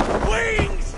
Wings!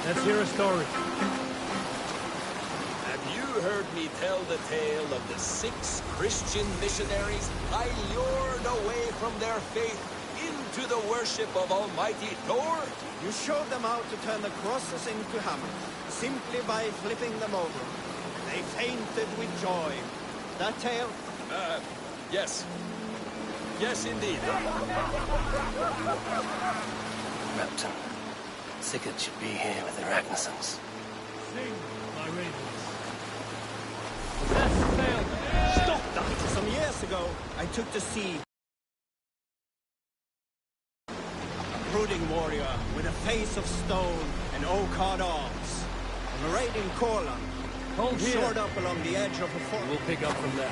Let's hear a story. Have you heard me tell the tale of the 6 Christian missionaries I lured away from their faith into the worship of Almighty Thor? You showed them how to turn the crosses into hammers, simply by flipping them over. They fainted with joy. That tale? Yes. Yes, indeed. Repton, Sigurd should be here with the Ragnarsons. Sing, my ravens. Stop that! Some years ago, I took the sea. A brooding warrior with a face of stone and oak-hard arms. On a raid in Courland, Hold here. shored up along the edge of a forest. We'll pick up from there.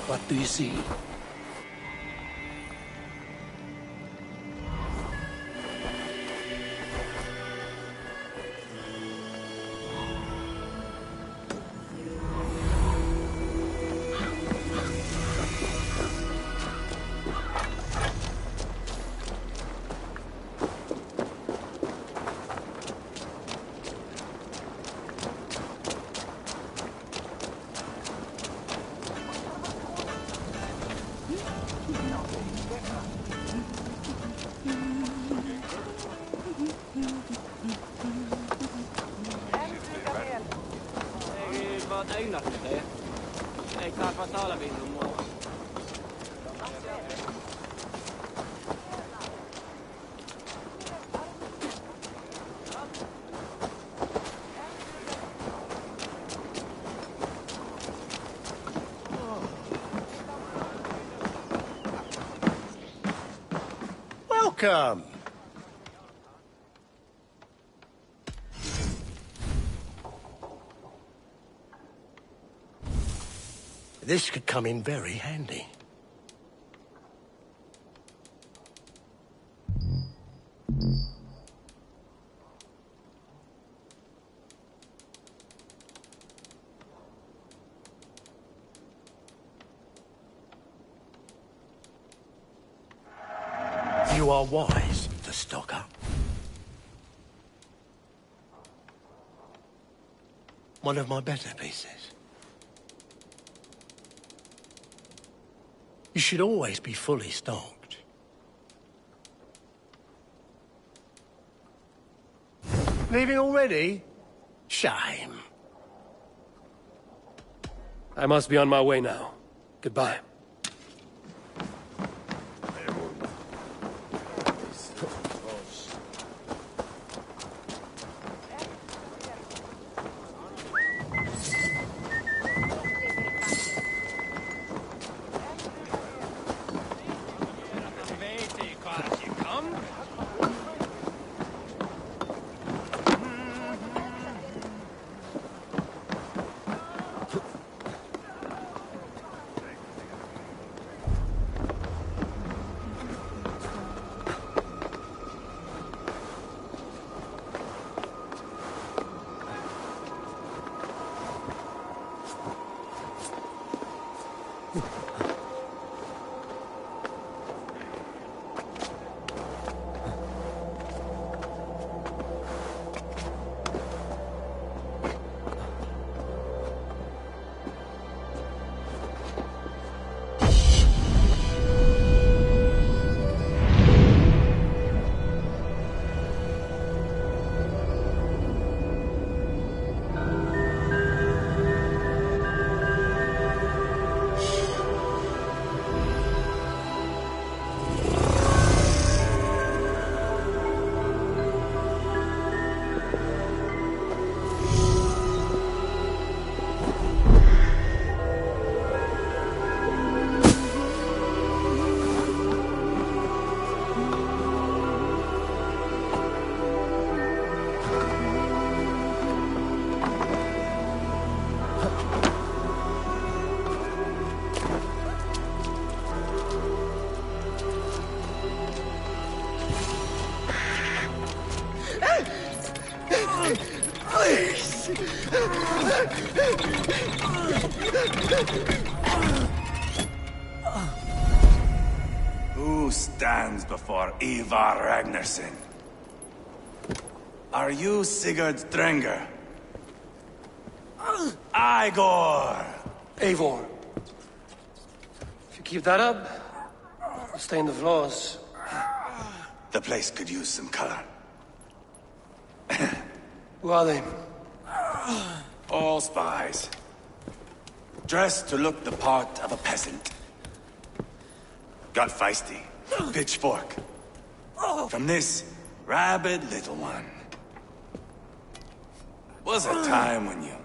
What do you see? Ei taipa talviin muu. Welcome. This could come in very handy. You are wise to stock up. One of my better pieces. You should always be fully stocked. Leaving already? Shame. I must be on my way now. Goodbye. Who stands before Ivar Ragnarsson? Are you Sigurd Drenger? Igor! Eivor. If you keep that up, you'll stain the floors. The place could use some color. Who are they? All spies. Dressed to look the part of a peasant. Got feisty. Pitchfork. From this rabid little one. Was a time when you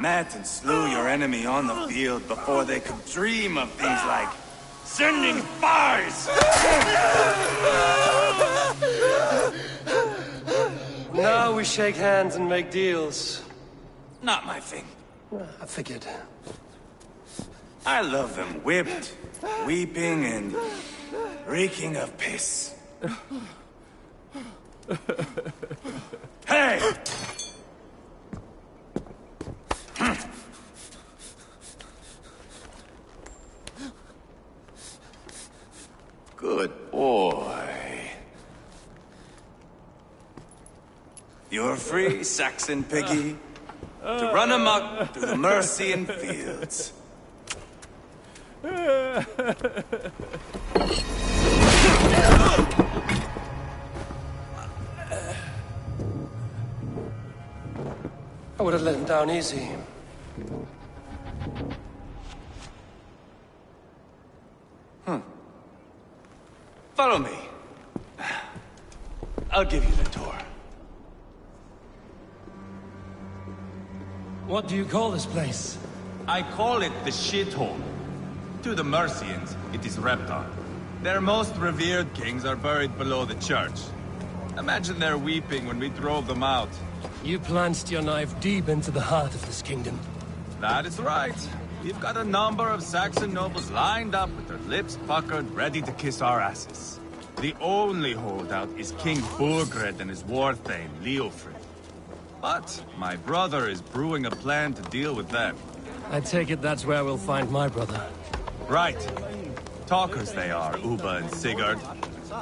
met and slew your enemy on the field before they could dream of things like sending spies! Now we shake hands and make deals. Not my thing. I figured. I love them whipped, weeping, and reeking of piss. Hey! Good boy. You're free, Saxon piggy, to run amok through the Mercian fields. I would have let him down easy. Follow me. I'll give you the tour. What do you call this place? I call it the shithole. To the Mercians, it is Repton. Their most revered kings are buried below the church. Imagine their weeping when we drove them out. You plunged your knife deep into the heart of this kingdom. That is right. We've got a number of Saxon nobles lined up with their lips puckered, ready to kiss our asses. The only holdout is King Burgred and his war thane, Leofrid. But my brother is brewing a plan to deal with them. I take it that's where we'll find my brother. Right. Talkers they are, Uba and Sigurd.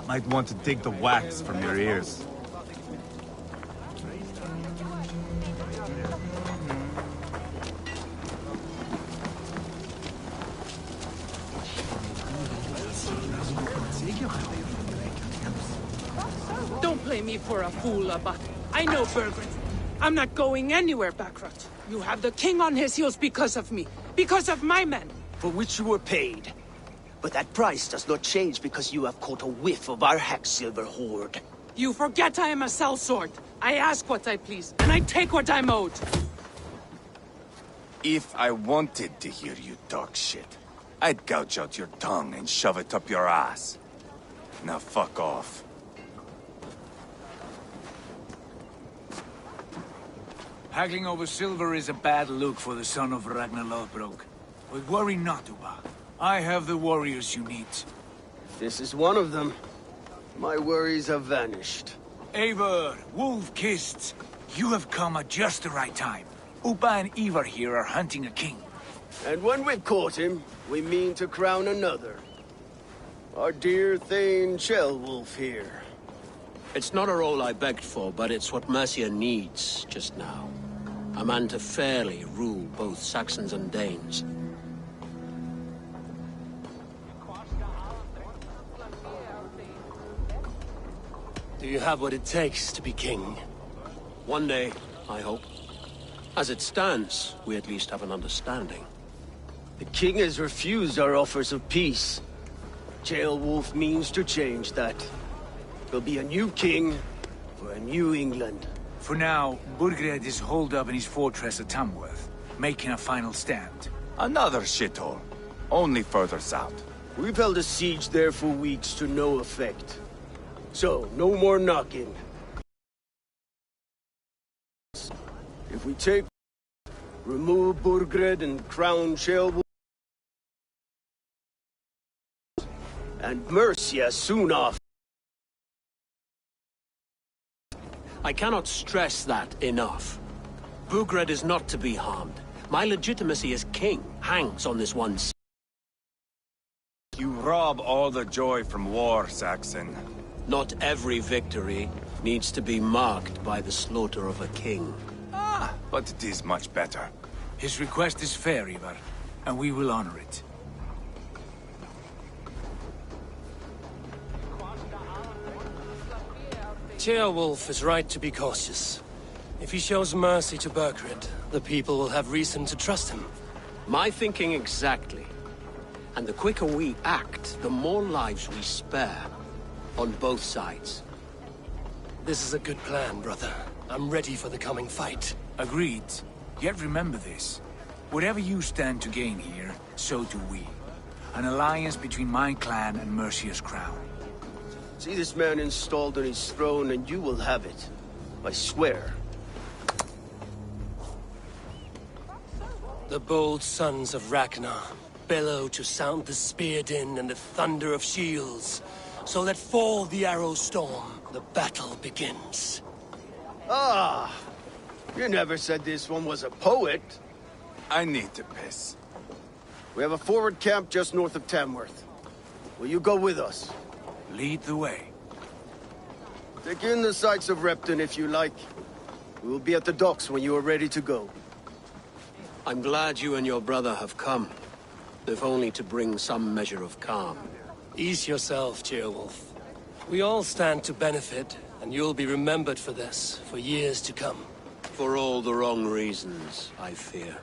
Might want to dig the wax from your ears. Don't play me for a fool, Abba. I know Burgred. I'm not going anywhere, Backrot. You have the king on his heels because of me. Because of my men. For which you were paid. But that price does not change because you have caught a whiff of our Hacksilver hoard. You forget I am a sellsword. I ask what I please, and I take what I'm owed. If I wanted to hear you talk shit, I'd gouge out your tongue and shove it up your ass. Now fuck off. Haggling over silver is a bad look for the son of Ragnar Lothbrok. But worry not, Uba. I have the warriors you need. This is one of them. My worries have vanished. Eivor, Wolf-Kissed, you have come at just the right time. Uba and Ivar here are hunting a king. And when we've caught him, we mean to crown another. Our dear Thane Ceolwulf here. It's not a role I begged for, but it's what Mercia needs just now. A man to fairly rule both Saxons and Danes. Do you have what it takes to be king? One day, I hope. As it stands, we at least have an understanding. The king has refused our offers of peace. Ceolwulf means to change that. There'll be a new king for a new England. For now, Burgred is holed up in his fortress at Tamworth, making a final stand. Another shithole. Only further south. We've held a siege there for weeks to no effect. So, no more knocking. If we take... remove Burgred and crown Ceolwulf... and Mercia soon off. I cannot stress that enough. Burgred is not to be harmed. My legitimacy as king hangs on this one. You rob all the joy from war, Saxon. Not every victory needs to be marked by the slaughter of a king. Ah, but it is much better. His request is fair, Ivar, and we will honor it. Ceolwulf is right to be cautious. If he shows mercy to Burgred, the people will have reason to trust him. My thinking exactly. And the quicker we act, the more lives we spare. On both sides. This is a good plan, brother. I'm ready for the coming fight. Agreed. Yet remember this. Whatever you stand to gain here, so do we. An alliance between my clan and Mercia's crown. See this man installed on his throne and you will have it. I swear. The bold sons of Ragnar bellow to sound the spear din and the thunder of shields. So let fall the arrow storm. The battle begins. Ah! You never said this one was a poet. I need to piss. We have a forward camp just north of Tamworth. Will you go with us? Lead the way. Take in the sights of Repton if you like. We will be at the docks when you are ready to go. I'm glad you and your brother have come. If only to bring some measure of calm. Ease yourself, Ceolwulf. We all stand to benefit, and you'll be remembered for this, for years to come. For all the wrong reasons, I fear.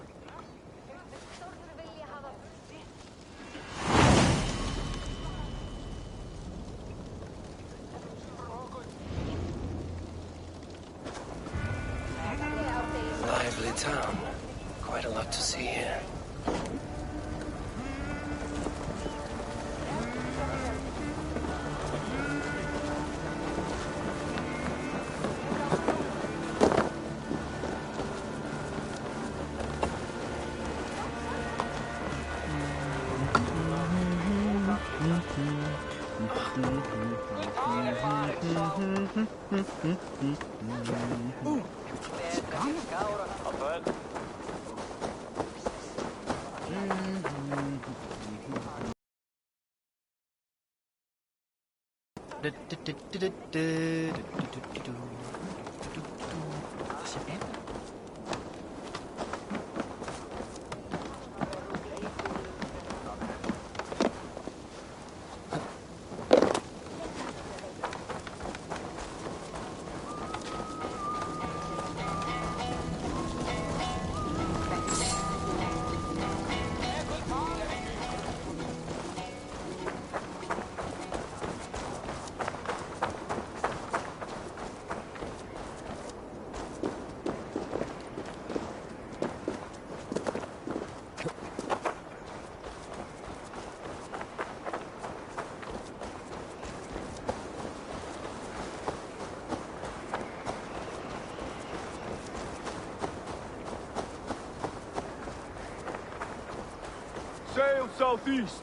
Sail southeast.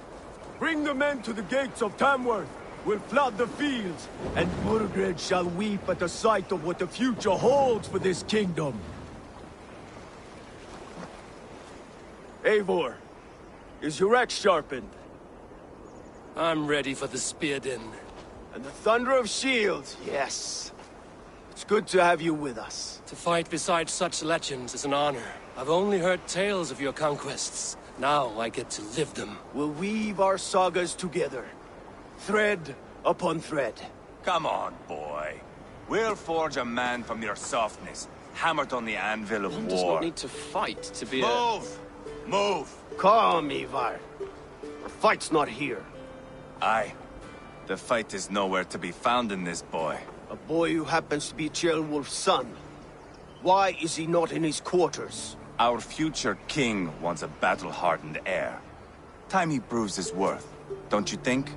Bring the men to the gates of Tamworth. We'll flood the fields, and Burgred shall weep at the sight of what the future holds for this kingdom. Eivor, is your axe sharpened? I'm ready for the spear din. And the thunder of shields, yes. It's good to have you with us. To fight beside such legends is an honor. I've only heard tales of your conquests. Now I get to live them. We'll weave our sagas together. Thread upon thread. Come on, boy. We'll forge a man from your softness, hammered on the anvil of One war. does not need to fight to be Move! Move! Calm, Ivar. The fight's not here. Aye. The fight is nowhere to be found in this boy. A boy who happens to be Ceolwulf's son. Why is he not in his quarters? Our future king wants a battle-hardened heir. Time he proves his worth, don't you think?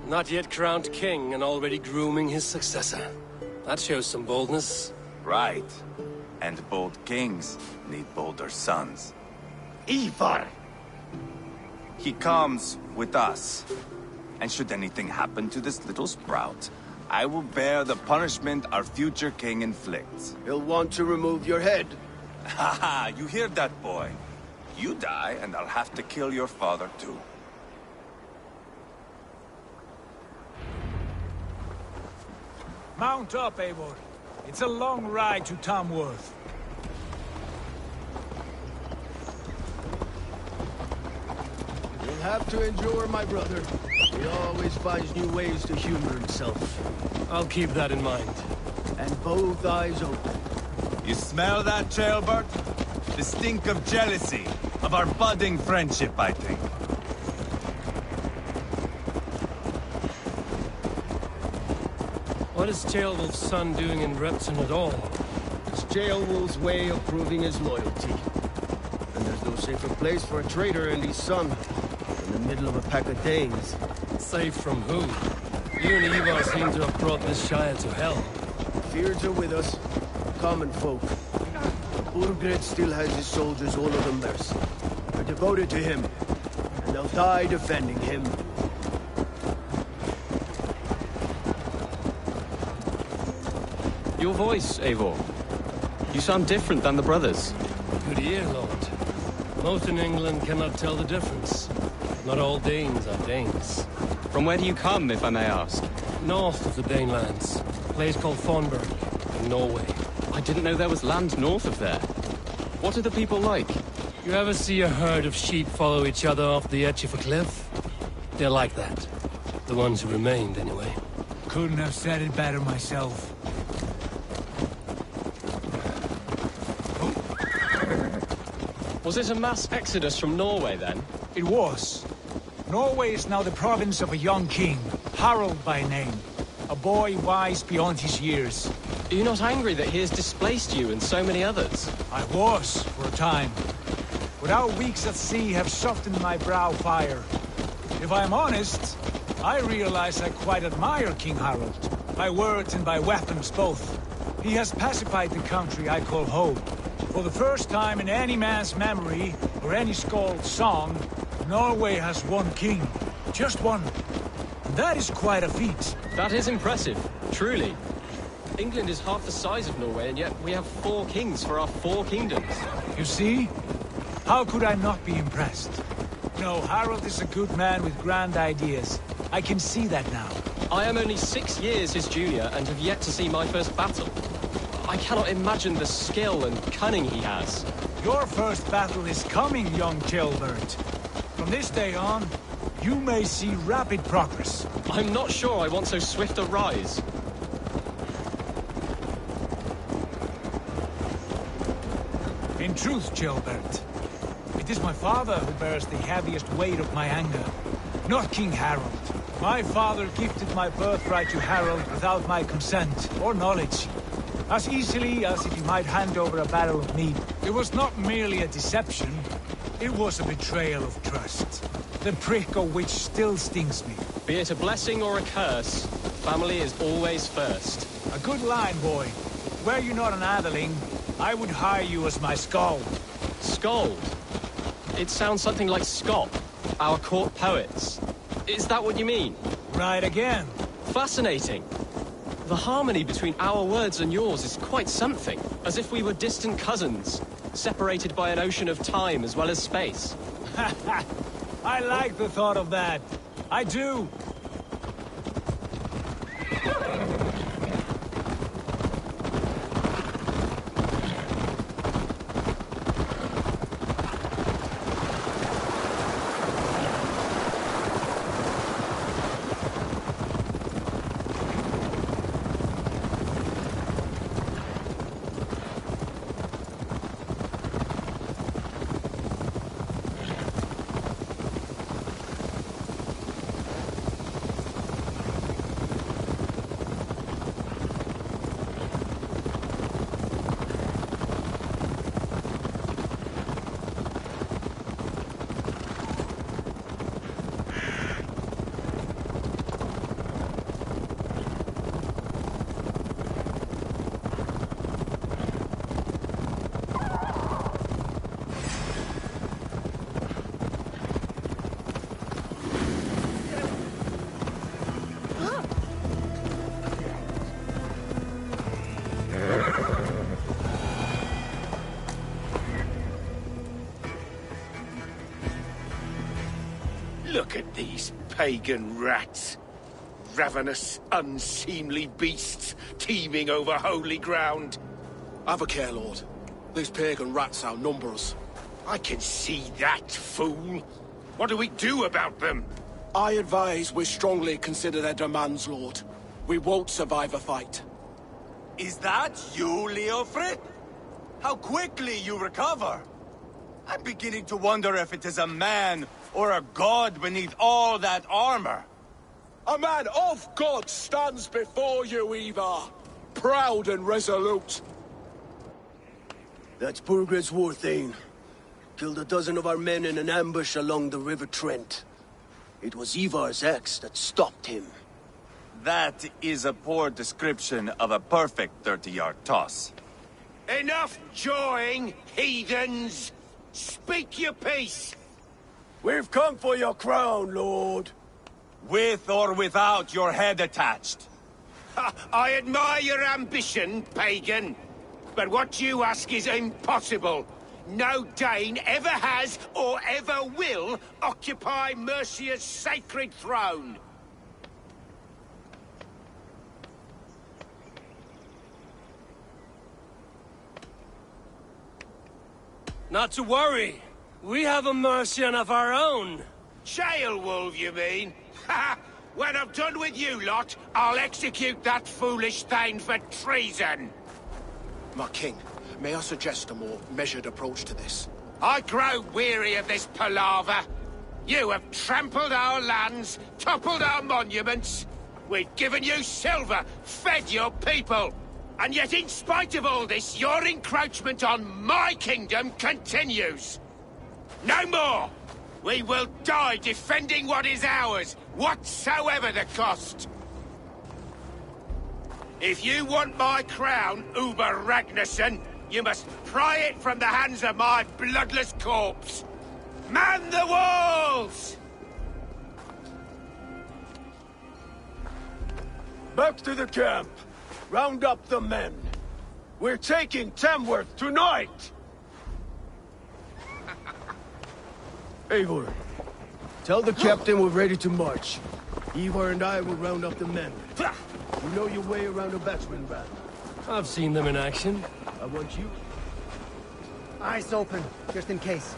Not yet crowned king and already grooming his successor. That shows some boldness. Right. And bold kings need bolder sons. Ivar! He comes with us. And should anything happen to this little sprout, I will bear the punishment our future king inflicts. He'll want to remove your head. Haha, you hear that, boy? You die, and I'll have to kill your father, too. Mount up, Eivor. It's a long ride to Tamworth. You'll have to endure, my brother. He always finds new ways to humor himself. I'll keep that in mind. And both eyes open. You smell that, Jailbird? The stink of jealousy, of our budding friendship, I think. What is Ceolwulf's son doing in Repton at all? It's Ceolwulf's way of proving his loyalty. And there's no safer place for a traitor and his son in the middle of a pack of Danes. Safe from who? You and Ivar seem to have brought this Shire to hell. Fears are with us, common folk. Burgred still has his soldiers all over mercy. They're devoted to him, and they'll die defending him. Your voice, Eivor. You sound different than the brothers. Good ear, Lord. Most in England cannot tell the difference. Not all Danes are Danes. From where do you come, if I may ask? North of the Danelands. A place called Thornburg, in Norway. I didn't know there was land north of there. What are the people like? You ever see a herd of sheep follow each other off the edge of a cliff? They're like that. The ones who remained, anyway. Couldn't have said it better myself. Was it a mass exodus from Norway, then? It was. Norway is now the province of a young king, Harald by name. A boy wise beyond his years. Are you not angry that he has displaced you and so many others? I was, for a time. But our weeks at sea have softened my brow fire. If I'm honest, I realize I quite admire King Harald. By words and by weapons both. He has pacified the country I call home. For the first time in any man's memory, or any skald's song, Norway has one king. Just one. That is quite a feat. That is impressive, truly. England is half the size of Norway, and yet we have 4 kings for our 4 kingdoms. You see? How could I not be impressed? No, Harold is a good man with grand ideas. I can see that now. I am only 6 years his junior and have yet to see my first battle. I cannot imagine the skill and cunning he has. Your first battle is coming, young Chilbert. From this day on, you may see rapid progress. I'm not sure I want so swift a rise. In truth, Chilbert, it is my father who bears the heaviest weight of my anger, not King Harold. My father gifted my birthright to Harold without my consent or knowledge, as easily as if he might hand over a barrel of meat. It was not merely a deception, it was a betrayal of trust, the prick of which still stings me. Be it a blessing or a curse, family is always first. A good line, boy. Were you not an atheling, I would hire you as my skald. Skald? It sounds something like Scott, our court poets. Is that what you mean? Right again. Fascinating. The harmony between our words and yours is quite something. As if we were distant cousins, separated by an ocean of time as well as space. I like the thought of that. I do. Look at these pagan rats. Ravenous, unseemly beasts teeming over holy ground. Have a care, Lord. These pagan rats outnumber us. I can see that, fool. What do we do about them? I advise we strongly consider their demands, Lord. We won't survive a fight. Is that you, Leofrid? How quickly you recover! I'm beginning to wonder if it is a man or a god beneath all that armor. A man of God stands before you, Ivar. Proud and resolute. That's Burgred's war thane. Killed a dozen of our men in an ambush along the River Trent. It was Ivar's axe that stopped him. That is a poor description of a perfect 30-yard toss. Enough jawing, heathens! Speak your piece! We've come for your crown, Lord. With or without your head attached. I admire your ambition, pagan. But what you ask is impossible. No Dane ever has or ever will occupy Mercia's sacred throne. Not to worry. We have a Mercian of our own. Jailwolf, you mean? Ha! When I'm done with you lot, I'll execute that foolish thing for treason. My king, may I suggest a more measured approach to this? I grow weary of this palaver. You have trampled our lands, toppled our monuments. We've given you silver, fed your people. And yet, in spite of all this, your encroachment on my kingdom continues. No more! We will die defending what is ours, whatsoever the cost. If you want my crown, Uber Ragnarsson, You must pry it from the hands of my bloodless corpse! Man the walls! Back to the camp. Round up the men. We're taking Tamworth tonight! Eivor, tell the captain we're ready to march. Ivar and I will round up the men. You know your way around a battering ram. I've seen them in action. I want you. Eyes open, just in case.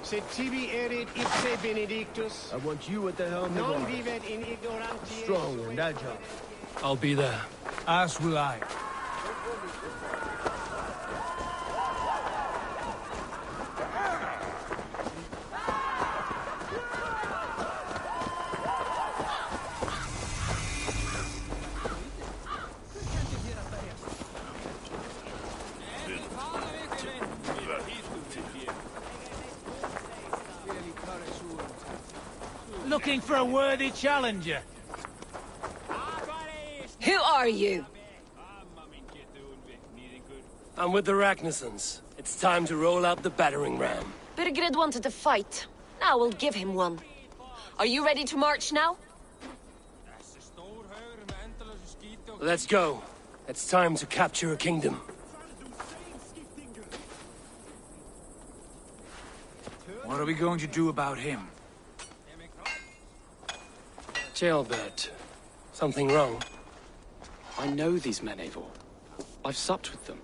Se tibi erit ipse benedictus. I want you at the helm of Non arms. vivet in ignorantia. Strong and agile. I'll be there. As will I. Looking for a worthy challenger. Who are you? I'm with the Ragnarsons. It's time to roll out the battering ram. Birgred wanted to fight. Now we'll give him one. Are you ready to march now? Let's go. It's time to capture a kingdom. What are we going to do about him? Jailbird. Something wrong? I know these men, Eivor. I've supped with them.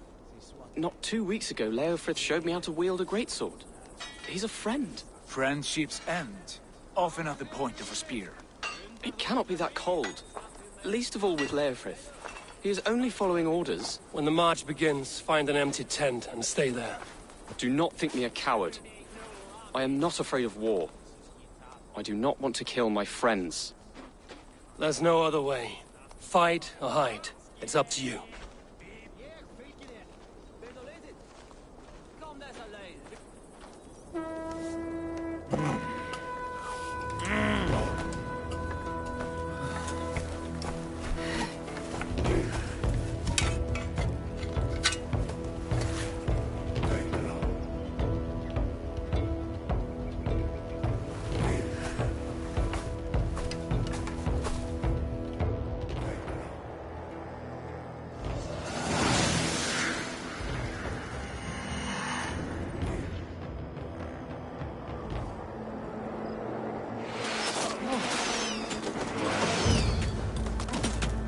Not 2 weeks ago, Leofrith showed me how to wield a greatsword. He's a friend. Friendships end, often at the point of a spear. It cannot be that cold. Least of all with Leofrith. He is only following orders. When the march begins, find an empty tent and stay there. Do not think me a coward. I am not afraid of war. I do not want to kill my friends. There's no other way. Fight or hide. It's up to you.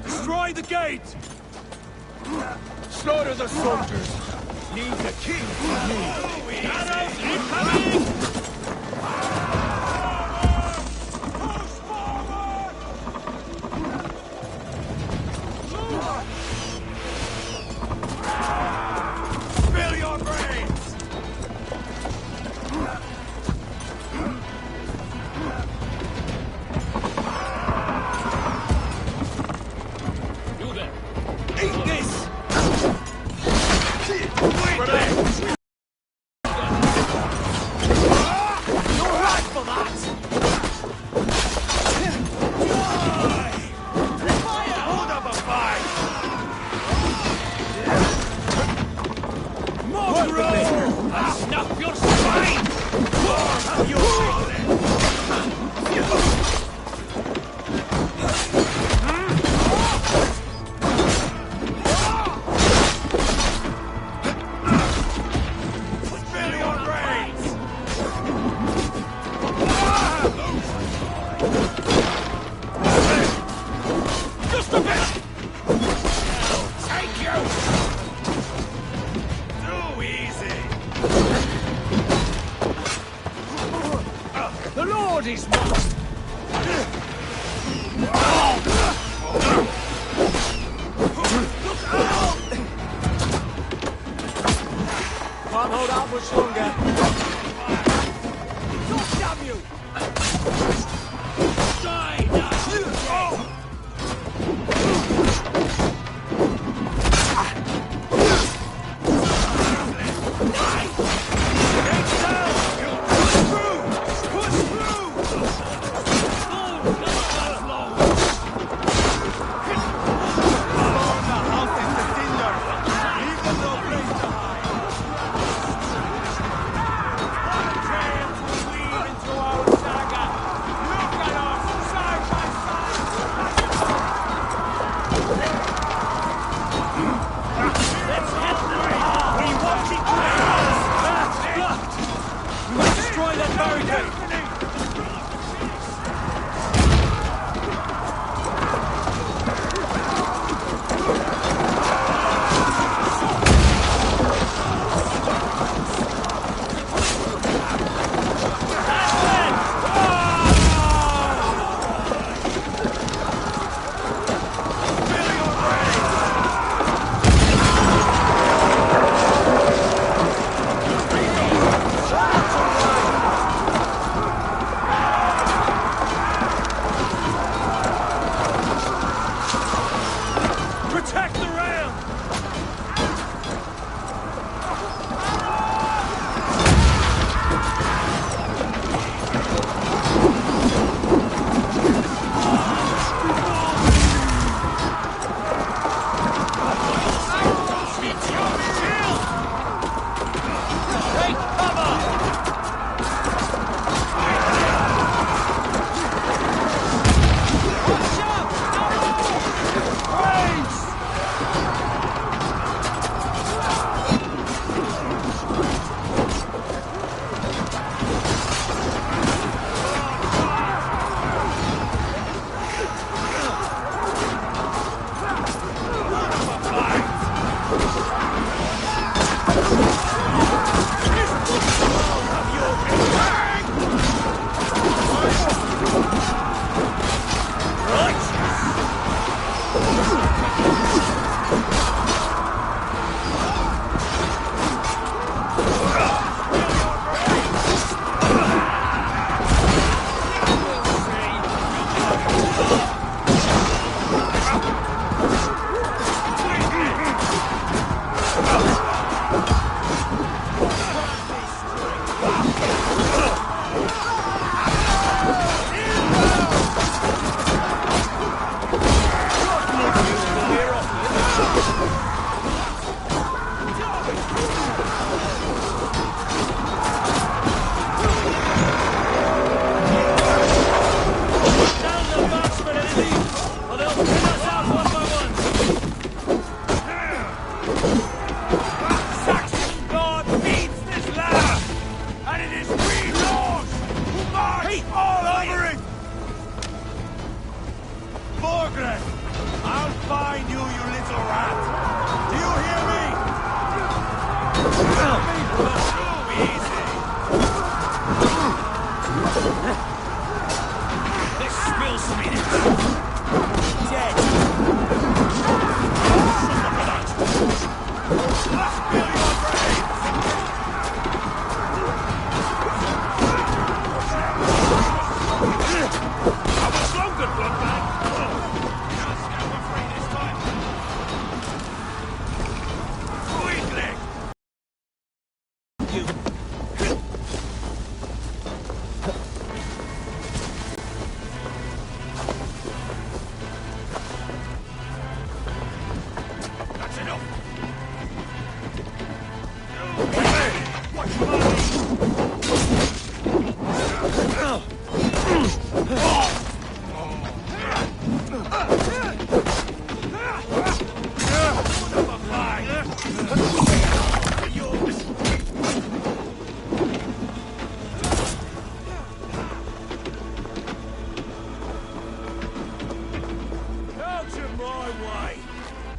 Destroy the gate! Slaughter the soldiers! Need the king for me! Arrows incoming! Spill your brains! You there. Eat this! Can't hold out much longer. God damn you! Die now! Die!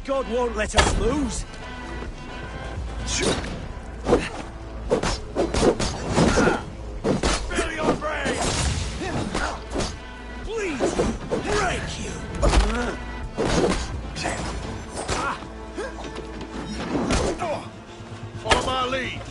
God won't let us lose. Fill your brain! Please, break you! Follow my lead.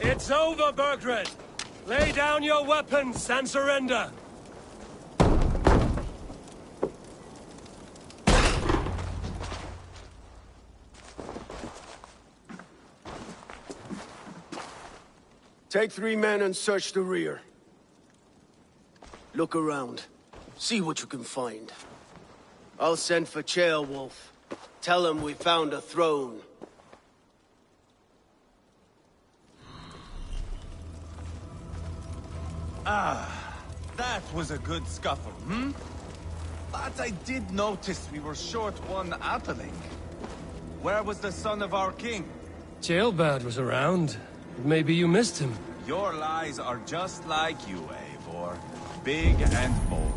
It's over, Burgred! Lay down your weapons and surrender! Take 3 men and search the rear. Look around. See what you can find. I'll send for Ceolwulf. Tell him we found a throne. Ah, that was a good scuffle, hmm? But I did notice we were short one atheling. Where was the son of our king? Ceolbert was around. Maybe you missed him. Your lies are just like you, Eivor. Big and bold.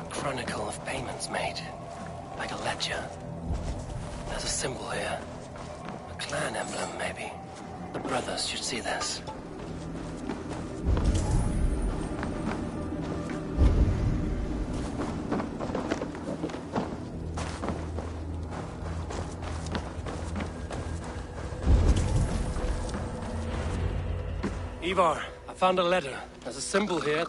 Chronicle of payments made. Like a ledger. There's a symbol here. A clan emblem, maybe. The brothers should see this. Ivar, I found a letter. There's a symbol here.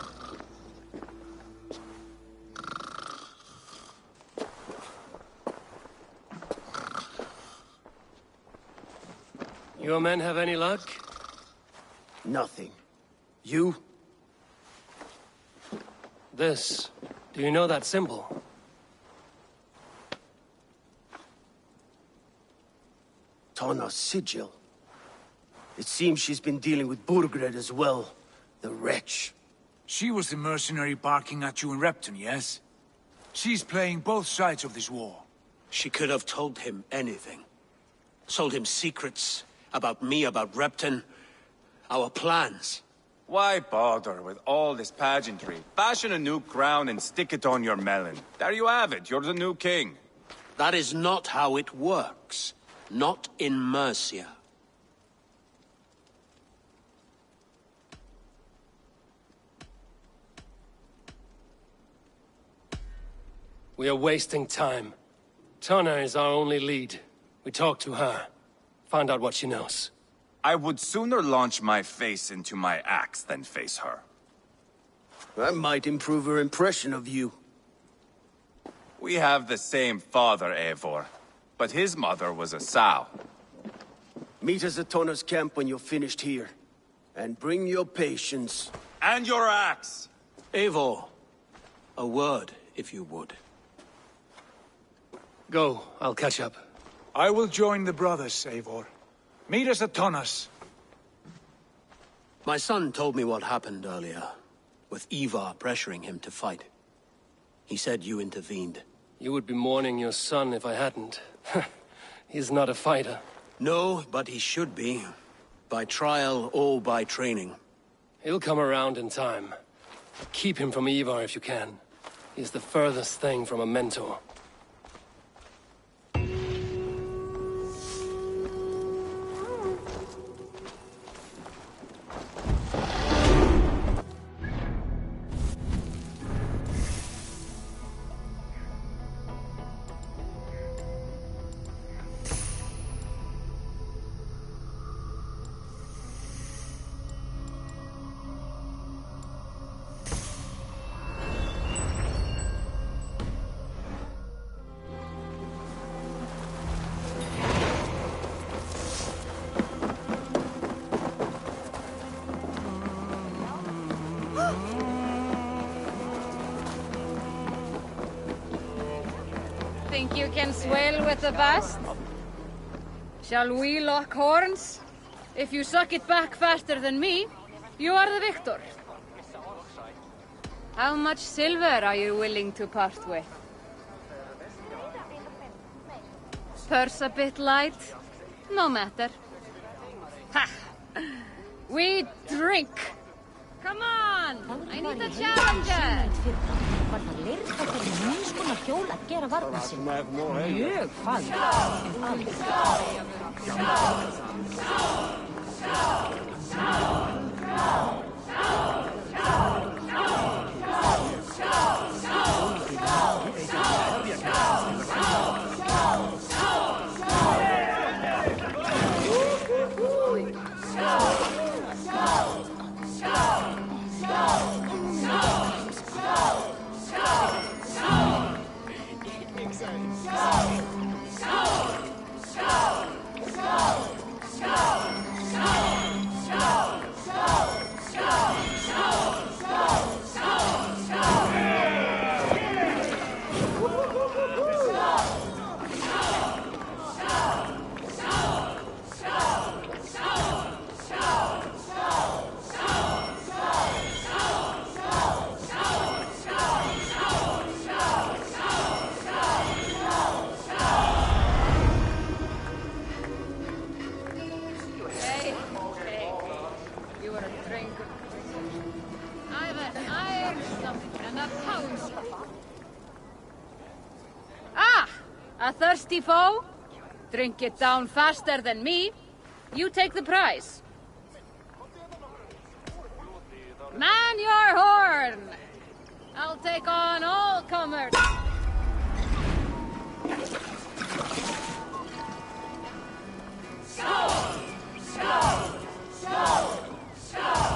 Your men have any luck? Nothing. You? This. Do you know that symbol? Tana's sigil. It seems she's been dealing with Burgred as well. The wretch. She was the mercenary barking at you in Repton, yes? She's playing both sides of this war. She could have told him anything. Sold him secrets about me, about Repton, our plans. Why bother with all this pageantry? Fashion a new crown and stick it on your melon. There you have it, you're the new king. That is not how it works. Not in Mercia. We are wasting time. Tana is our only lead. We talk to her. Find out what she knows. I would sooner launch my face into my axe than face her. That might improve her impression of you. We have the same father, Eivor. But his mother was a sow. Meet us at Tana's camp when you're finished here. And bring your patience. And your axe! Eivor, a word, if you would. Go, I'll catch up. I will join the brothers, Eivor. Meet us at Tana's. My son told me what happened earlier, with Ivar pressuring him to fight. He said you intervened. You would be mourning your son if I hadn't. He's not a fighter. No, but he should be. By trial or by training. He'll come around in time. Keep him from Ivar if you can. He's the furthest thing from a mentor. Think you can swell with the best? Shall we lock horns? If you suck it back faster than me, you are the victor. How much silver are you willing to part with? Purse a bit light? No matter. Ha! We drink! Come on! I need a challenger! Var það lirfa fyrir nýskonar hjól að gera varna sinni. Mjög fagn. A thirsty foe? Drink it down faster than me. You take the prize. Man your horn! I'll take on all comers. Skål! Skål! Skål! Skål!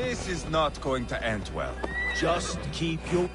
This is not going to end well. Just keep your...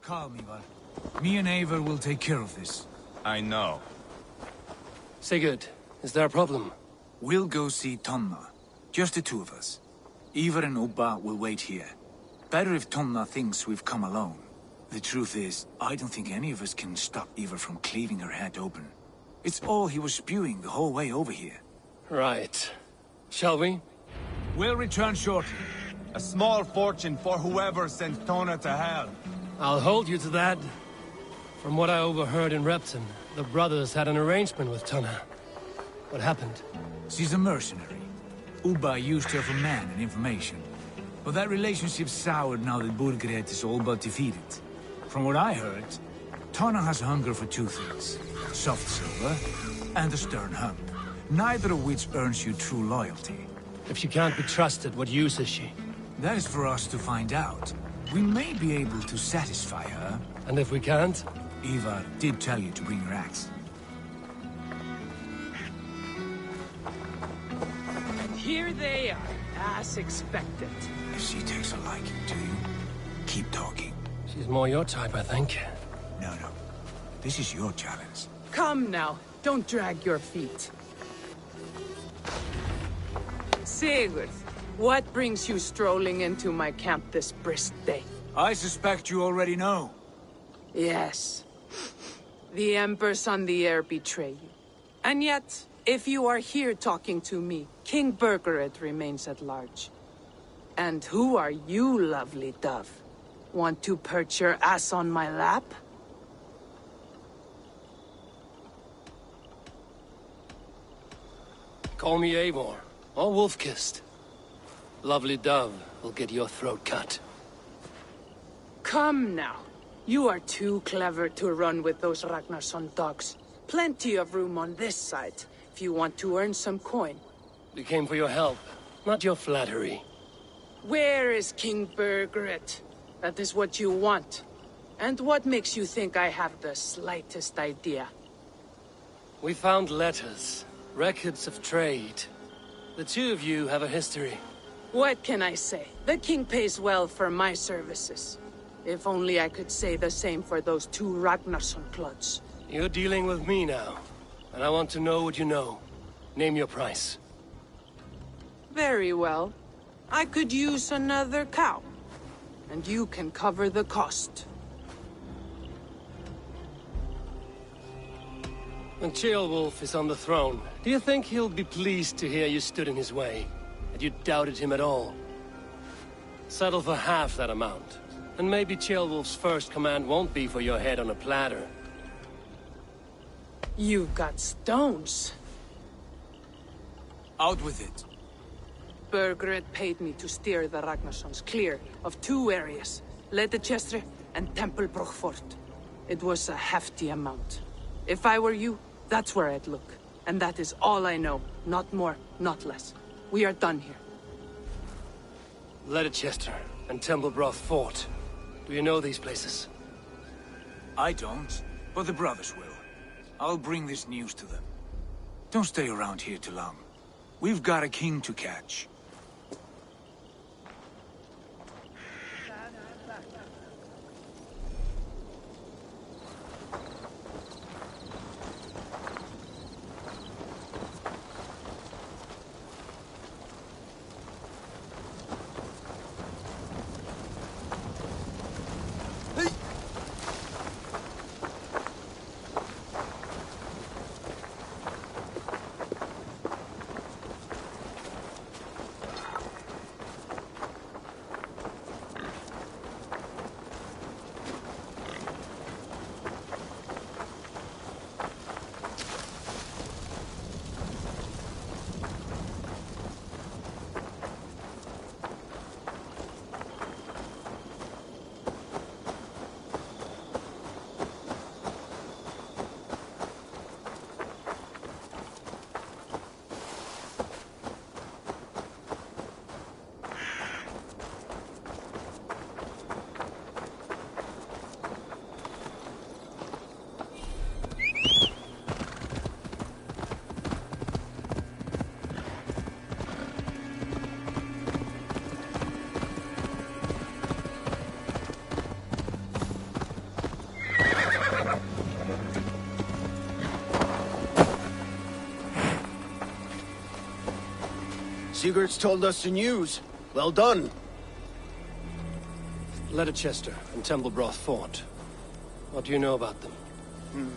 Calm, Ivar. Me and Eivor will take care of this. I know. Sigurd, is there a problem? We'll go see Tonna. Just the two of us. Ivar and Ubba will wait here. Better if Tonna thinks we've come alone. The truth is, I don't think any of us can stop Ivar from cleaving her head open. It's all he was spewing the whole way over here. Right. Shall we? We'll return shortly. A small fortune for whoever sent Tona to hell. I'll hold you to that. From what I overheard in Repton, the brothers had an arrangement with Tonna. What happened? She's a mercenary. Ubba used her for man and information. But that relationship soured now that Burgred is all but defeated. From what I heard, Tonna has hunger for two things. Soft silver and a stern hug. Neither of which earns you true loyalty. If she can't be trusted, what use is she? That is for us to find out. We may be able to satisfy her. And if we can't? Ivar did tell you to bring your axe. And here they are, as expected. If she takes a liking to you, keep talking. She's more your type, I think. No. This is your challenge. Come now, don't drag your feet. Sigurd, what brings you strolling into my camp this brisk day? I suspect you already know. Yes. The Embers on the air betray you. And yet, if you are here talking to me, King Burgred remains at large. And who are you, lovely dove? Want to perch your ass on my lap? Call me Eivor, or Wolf-Kissed. Lovely dove will get your throat cut. Come now. You are too clever to run with those Ragnarsson dogs. Plenty of room on this side, if you want to earn some coin. We came for your help, not your flattery. Where is King Burgred? That is what you want. And what makes you think I have the slightest idea? We found letters, records of trade. The two of you have a history. What can I say? The king pays well for my services. If only I could say the same for those two Ragnarsson clods. You're dealing with me now, and I want to know what you know. Name your price. Very well. I could use another cow. And you can cover the cost. When Ceolwulf is on the throne, do you think he'll be pleased to hear you stood in his way? That you doubted him at all? Settle for half that amount. And maybe Ceolwulf's first command won't be for your head on a platter. You've got stones. Out with it. Burgred paid me to steer the Ragnarssons clear of two areas, Ledechestre and Templebroch Fort. It was a hefty amount. If I were you, that's where I'd look. And that is all I know. Not more, not less. We are done here. Ledechestre and Templebroch Fort. Do you know these places? I don't, but the brothers will. I'll bring this news to them. Don't stay around here too long. We've got a king to catch. Sigurd's told us the news. Well done. Leicester and Templebroth fought. What do you know about them?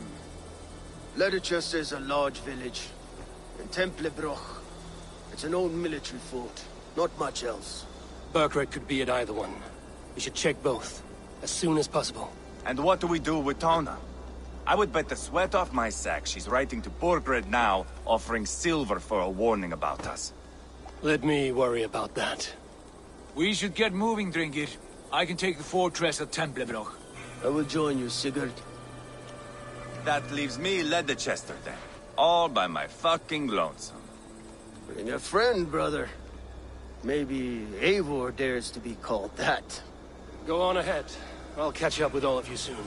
Leicester is a large village. And Templebroch, it's an old military fort. Not much else. Burkred could be at either one. We should check both, as soon as possible. And what do we do with Tona? I would bet the sweat off my sack she's writing to Borgred now, offering silver for a warning about us. Let me worry about that. We should get moving, Dringir. I can take the fortress at Templebroch. I will join you, Sigurd. That leaves me Leicester then. All by my fucking lonesome. Bring a friend, brother. Maybe Eivor dares to be called that. Go on ahead. I'll catch up with all of you soon.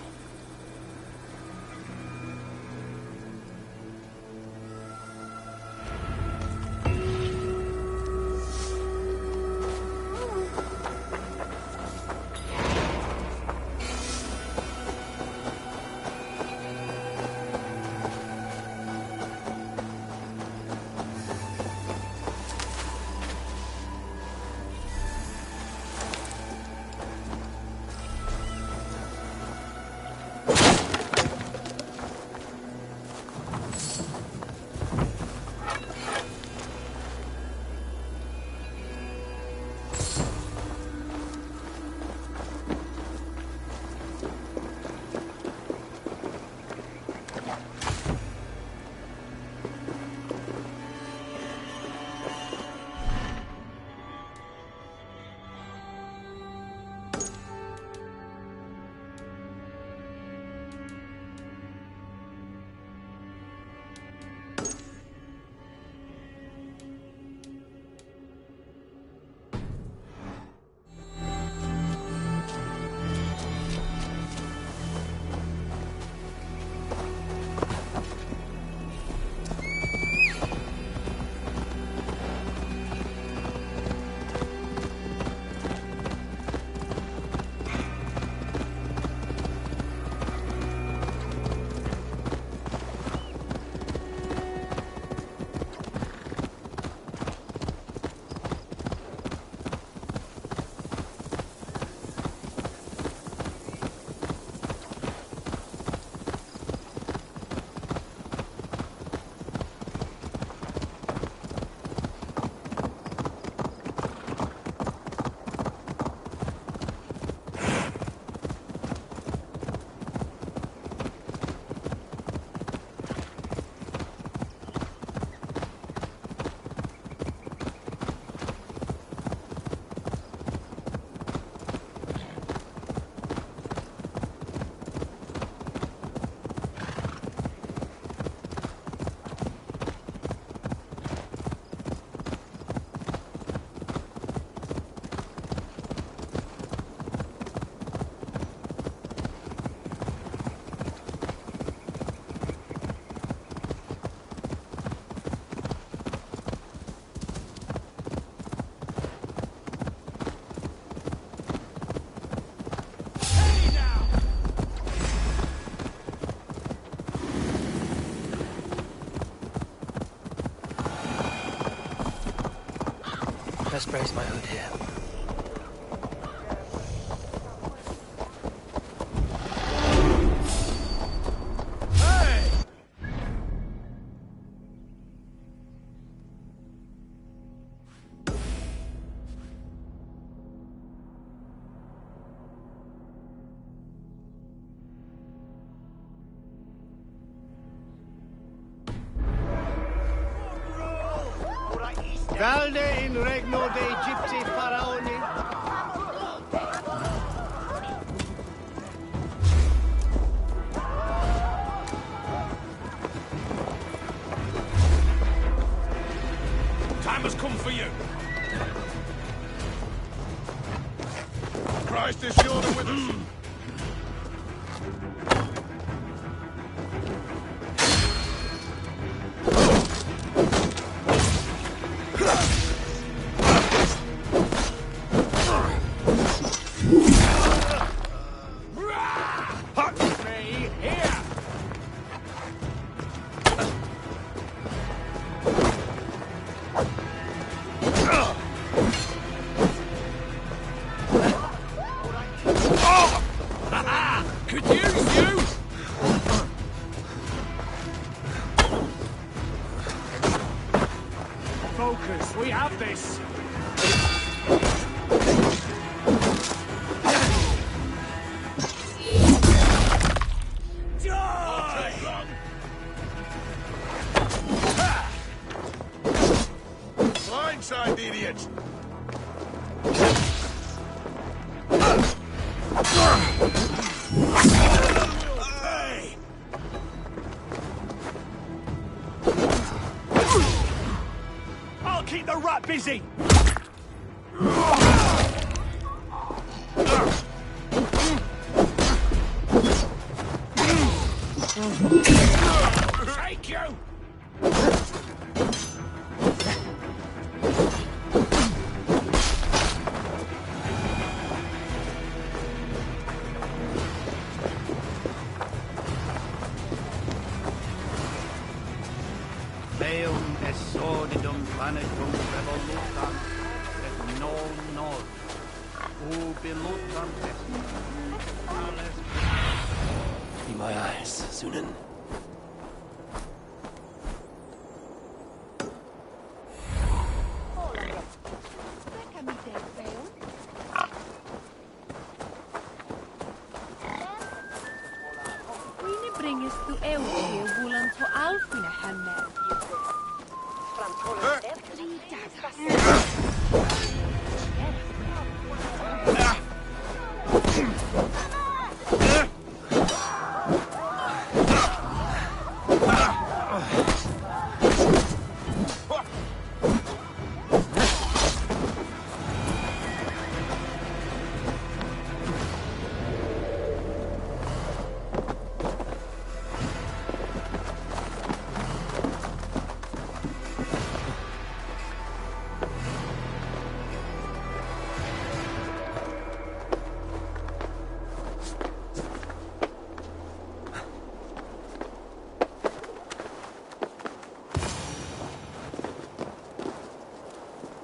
Best raise my hood here. Valde in regno de Egypti faraoni. Time has come for you. Christ is surely with us. Could use you! Focus, we have this! Blindside, idiot! Hey! I'll keep the rat busy! Take you! Meum est sordidum planetum revolutam et non ubilutam est. Be my eyes, Sunan. Bringest du Eugeo Wulan to Alfine Hanmer?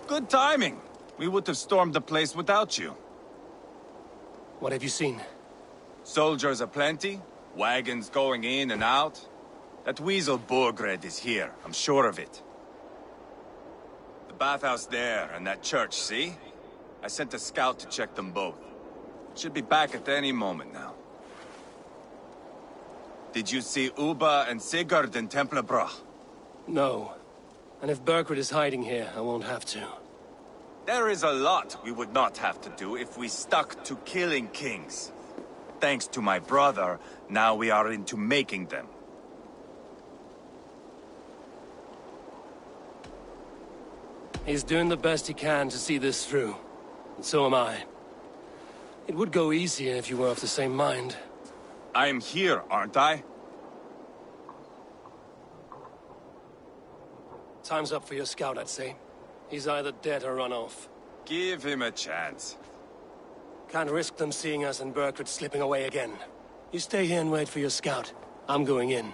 Good timing. We would have stormed the place without you. What have you seen? Soldiers aplenty, wagons going in and out. That weasel Borgred is here, I'm sure of it. The bathhouse there and that church, see? I sent a scout to check them both. Should be back at any moment now. Did you see Uba and Sigurd in Templebrach? No. And if Berkred is hiding here, I won't have to. There is a lot we would not have to do if we stuck to killing kings. Thanks to my brother, now we are into making them. He's doing the best he can to see this through. And so am I. It would go easier if you were of the same mind. I am here, aren't I? Time's up for your scout, I'd say. He's either dead or run off. Give him a chance. Can't risk them seeing us and Berkred slipping away again. You stay here and wait for your scout. I'm going in.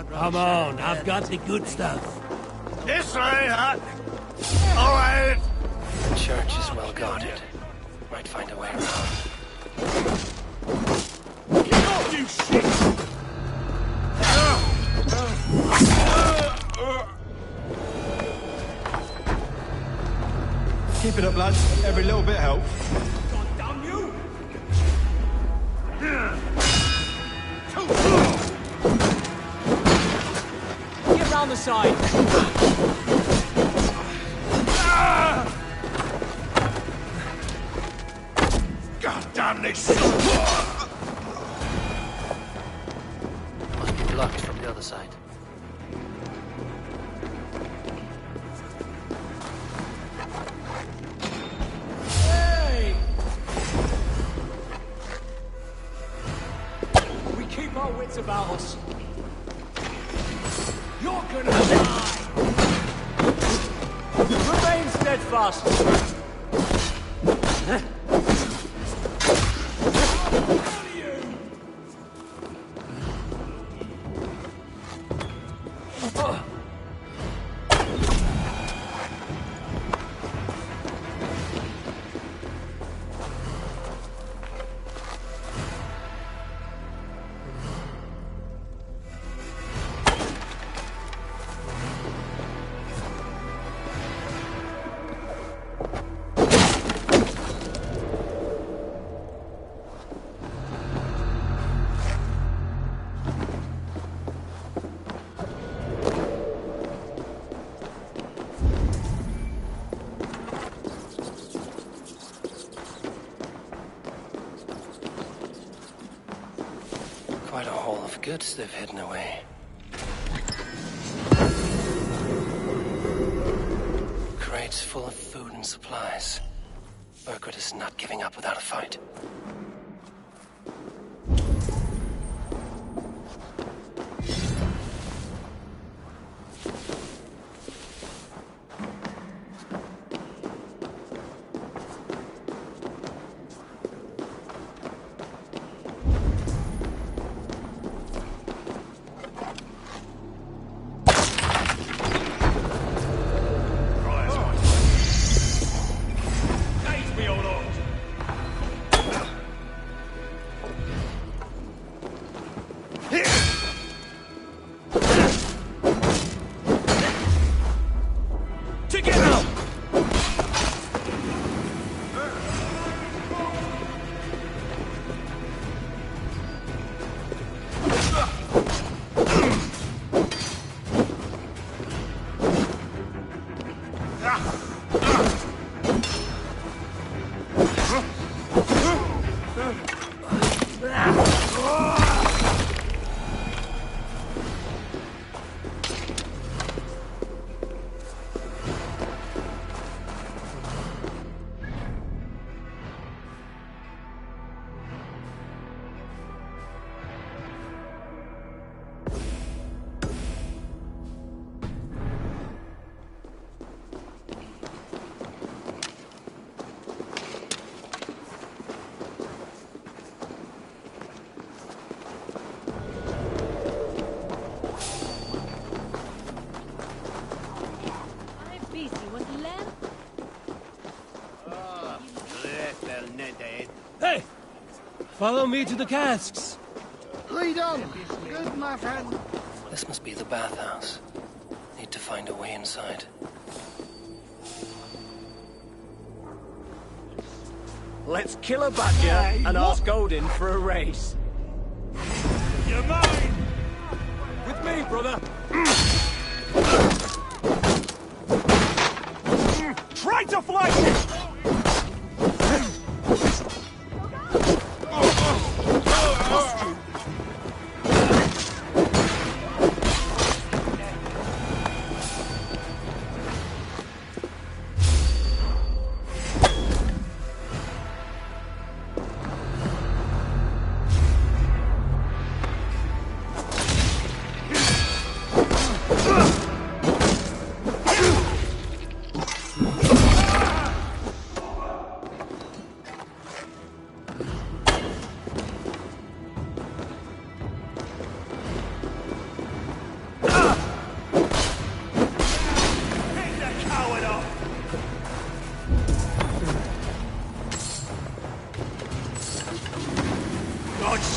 Come on, I've got the good stuff. This way, Hut! All right! The church is well guarded. Might find a way around. Get off, you shit! Keep it up, lads. Every little bit helps. God damn you! Get round the side. God damn this! Must be blocked from the other side. us! You're gonna die! Remain steadfast! Quite a haul of goods they've hidden away. Crates full of food and supplies. Burgred is not giving up without a fight. Hey! Follow me to the casks! Lead on! Good, my friend. This must be the bathhouse. Need to find a way inside. Let's kill a badger and ask Odin for a race. You're mine! With me, brother! Try to flank!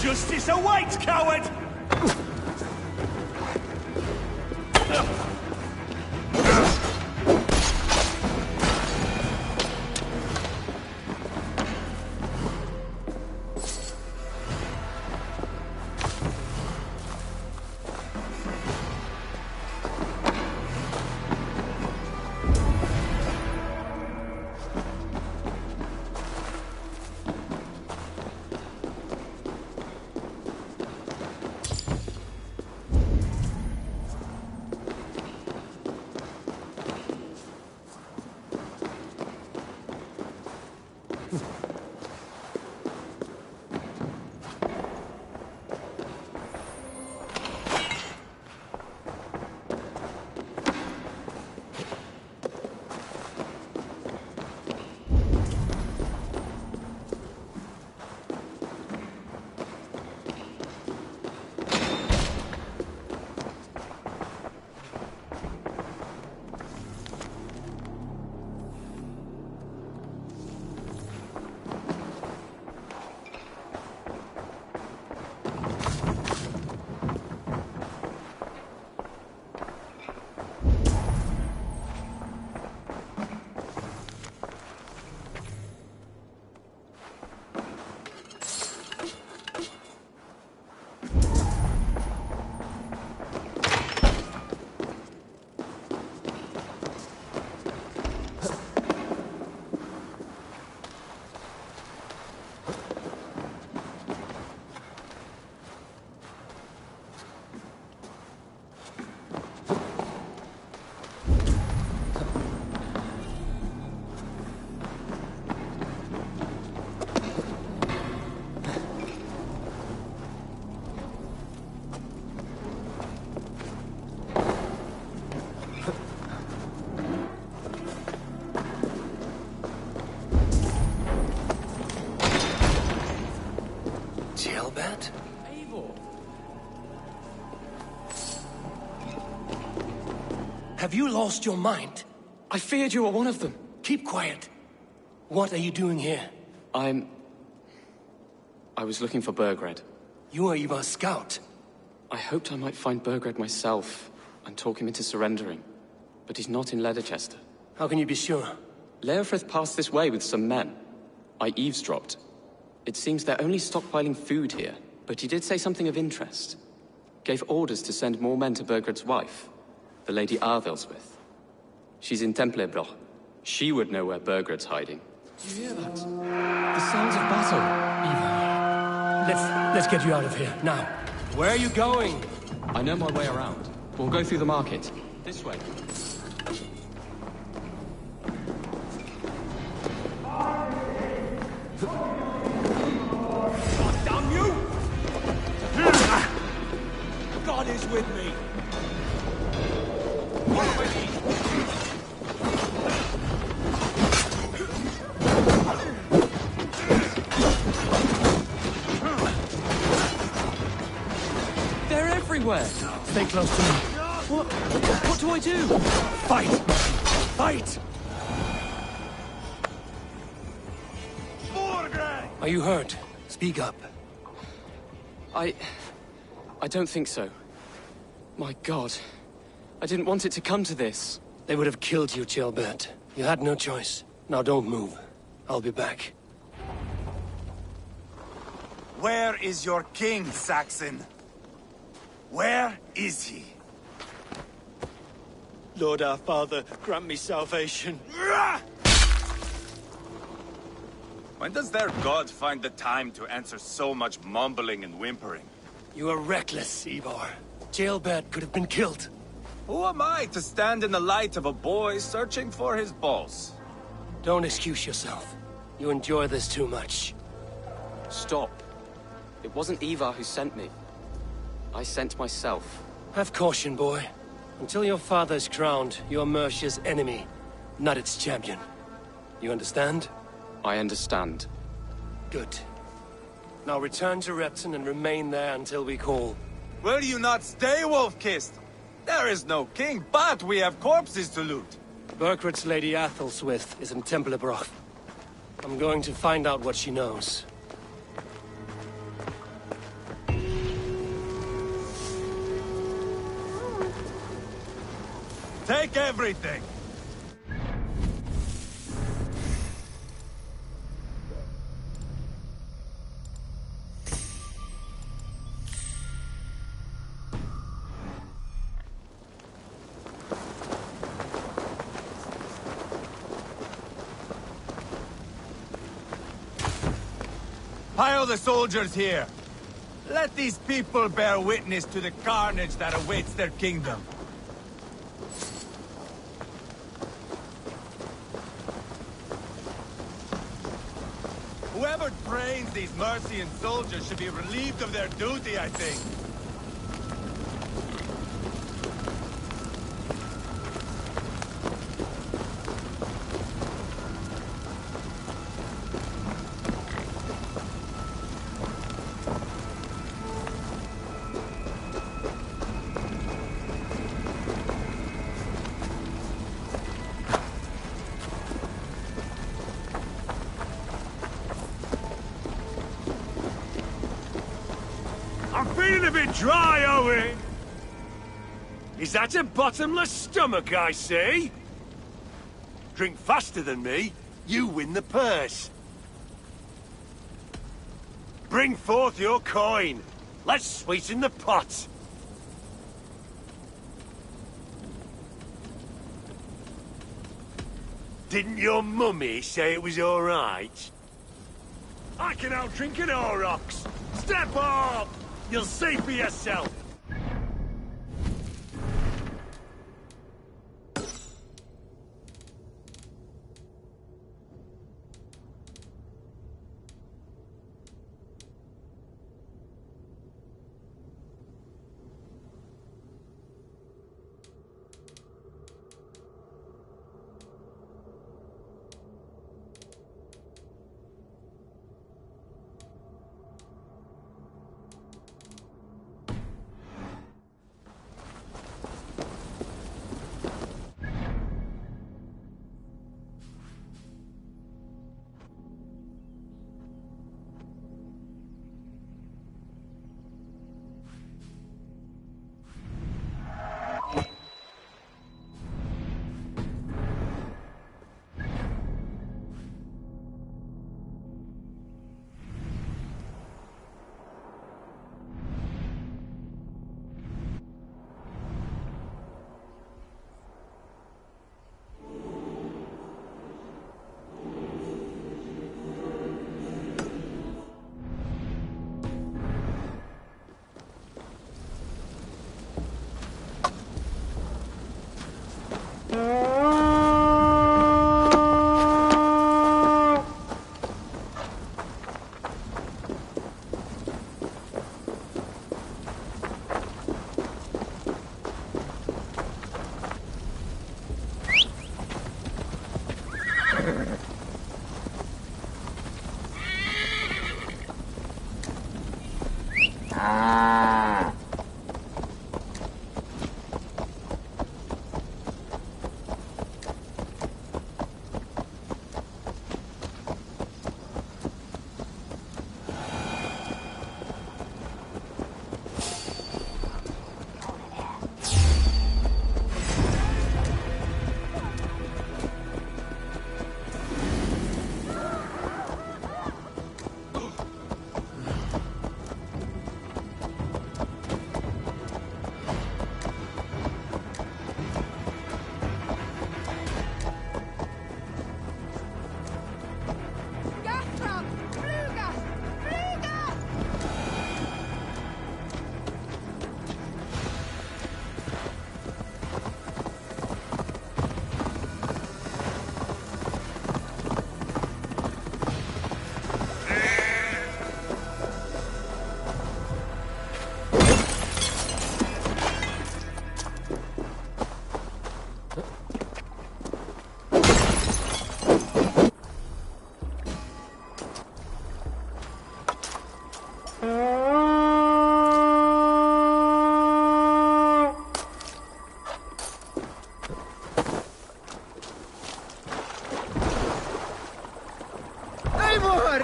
Justice awaits, coward! Have you lost your mind? I feared you were one of them. Keep quiet. What are you doing here? I was looking for Burgred. You are Ivar's scout. I hoped I might find Burgred myself and talk him into surrendering. But he's not in Leicester. How can you be sure? Leofrith passed this way with some men. I eavesdropped. It seems they're only stockpiling food here, but he did say something of interest. Gave orders to send more men to Burgred's wife, the Lady Arvilswith. She's in Templebroch. She would know where Burgred's hiding. Do you hear that? The sounds of battle. Ivar, let's get you out of here, now. Where are you going? I know my way around. We'll go through the market. This way. God damn you! God is with me. What do I need? They're everywhere! Stay close to me. What do I do? Fight! Fight! Are you hurt? Speak up. I don't think so. My God. I didn't want it to come to this. They would have killed you, Chilbert. You had no choice. Now don't move. I'll be back. Where is your king, Saxon? Where is he? Lord our Father, grant me salvation. When does their god find the time to answer so much mumbling and whimpering? You are reckless, Ivar. Jailbird could have been killed. Who am I to stand in the light of a boy searching for his balls? Don't excuse yourself. You enjoy this too much. Stop. It wasn't Ivar who sent me. I sent myself. Have caution, boy. Until your father is crowned, you're Mercia's enemy, not its champion. You understand? I understand. Good. Now return to Repton and remain there until we call. Will you not stay, Wolf-Kissed? There is no king, but we have corpses to loot. Burgred's Lady Athelstwith is in Templebroch. I'm going to find out what she knows. Take everything! Pile the soldiers here. Let these people bear witness to the carnage that awaits their kingdom. Whoever trains these Mercian soldiers should be relieved of their duty, I think. I'm feeling a bit dry, Owen. Is that a bottomless stomach I see? Drink faster than me, you win the purse. Bring forth your coin. Let's sweeten the pot. Didn't your mummy say it was all right? I can outdrink an Aurochs. Step up! You'll see for yourself.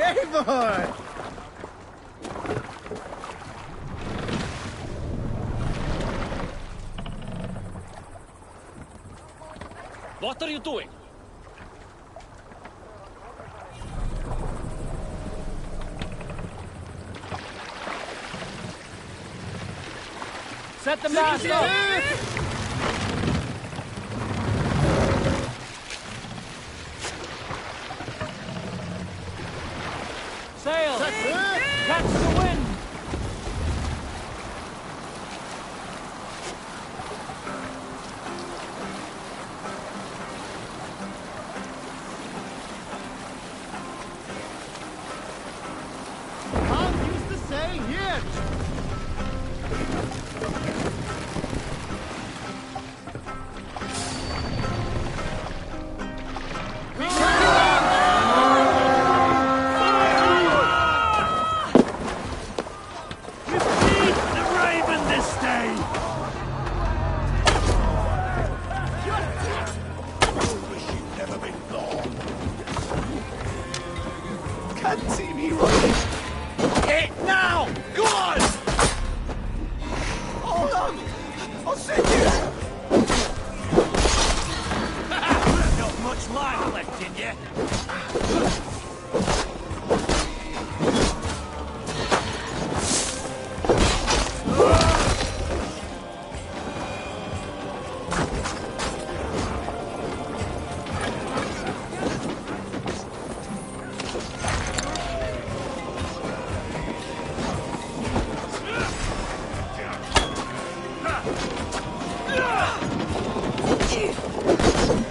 Eivor! What are you doing? Set the mast up! Sail! Catch the wind! Can't use the sail yet! Can't see me running. Hit now! Go on! Hold on! I'll send you! Not much life left in you.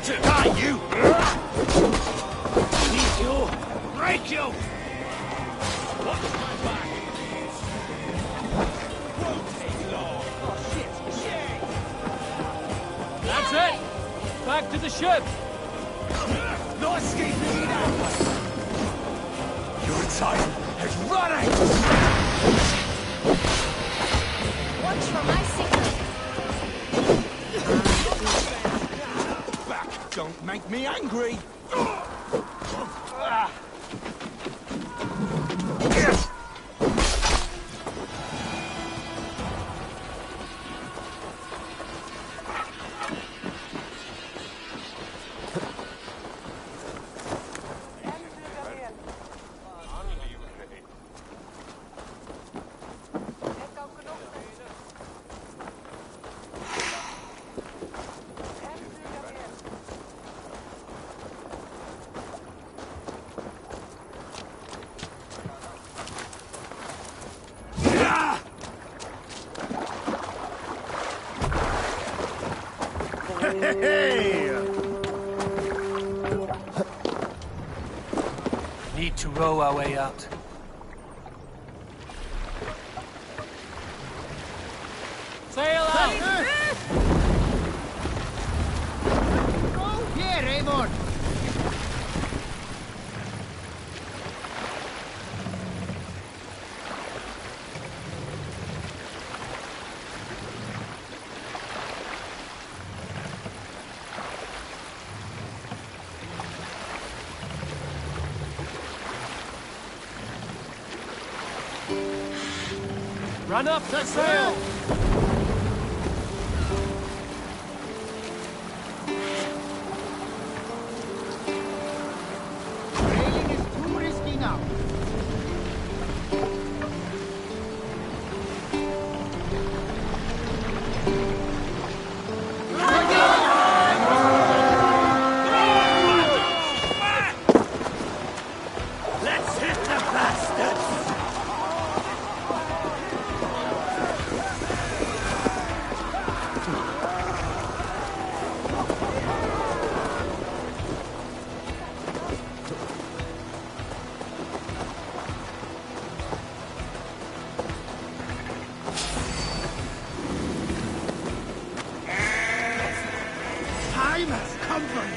Die, you! Need you! Break you! Watch my back! Won't take long! Oh, shit! That's it! Back to the ship! No escaping now! Your time has run out! Watch for my signal. Back! Don't make me angry! Need to row our way out. Sail out! Here, Eivor! Run up the sail! Sailing is too risky now. Let's hit the bastards! Time has come for you.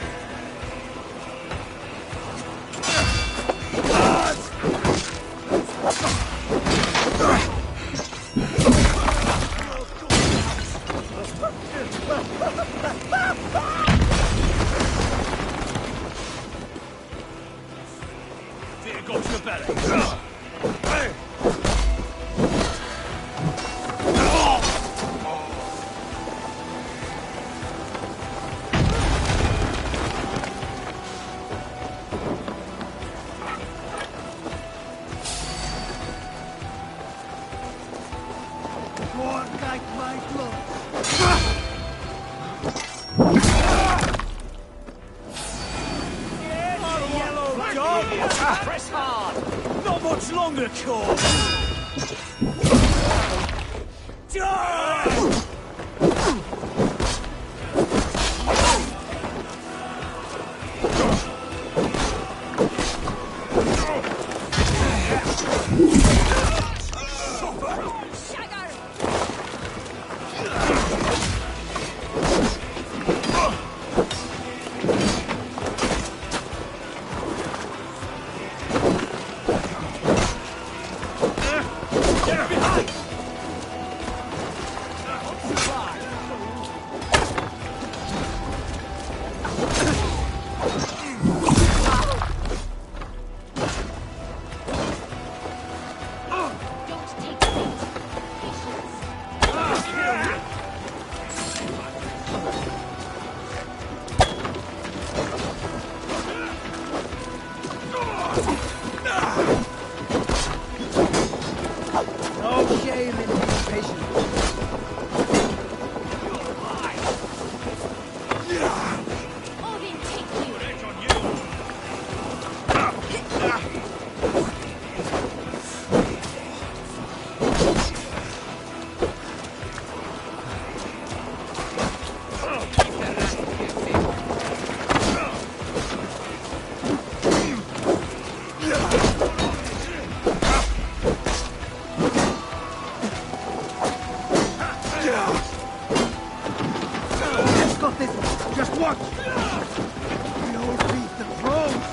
There goes your belly. More like my blood. Yellow dog! Press hard! Not much longer, Corp! Get behind! Don't take bait. Patience. No shame in being patient. Odin, take you. Let's got this. Just watch. We'll beat the drones.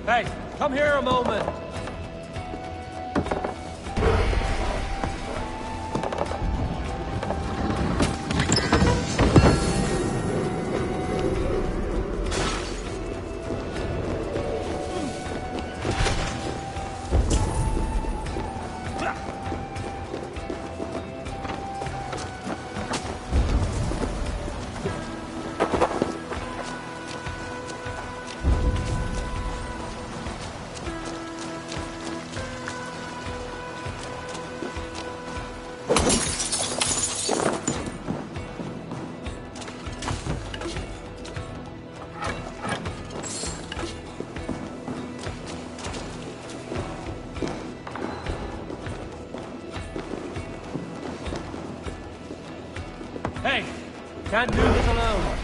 Hey, come here a moment. Hey, can't do this alone.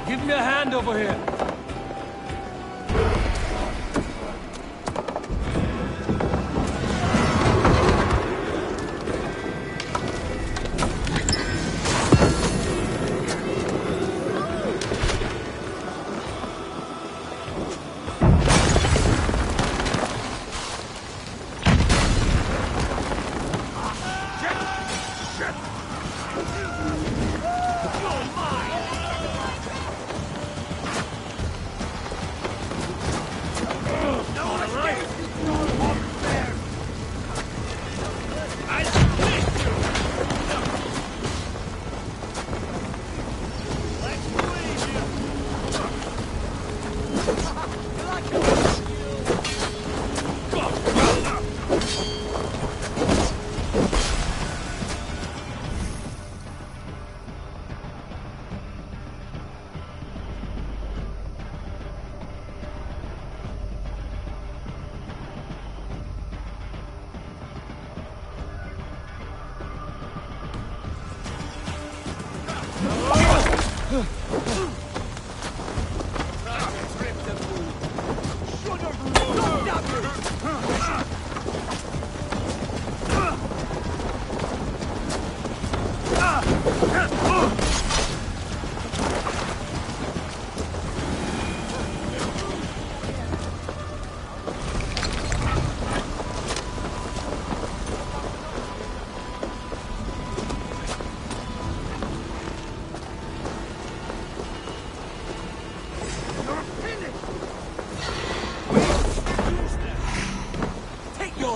Give me a hand over here.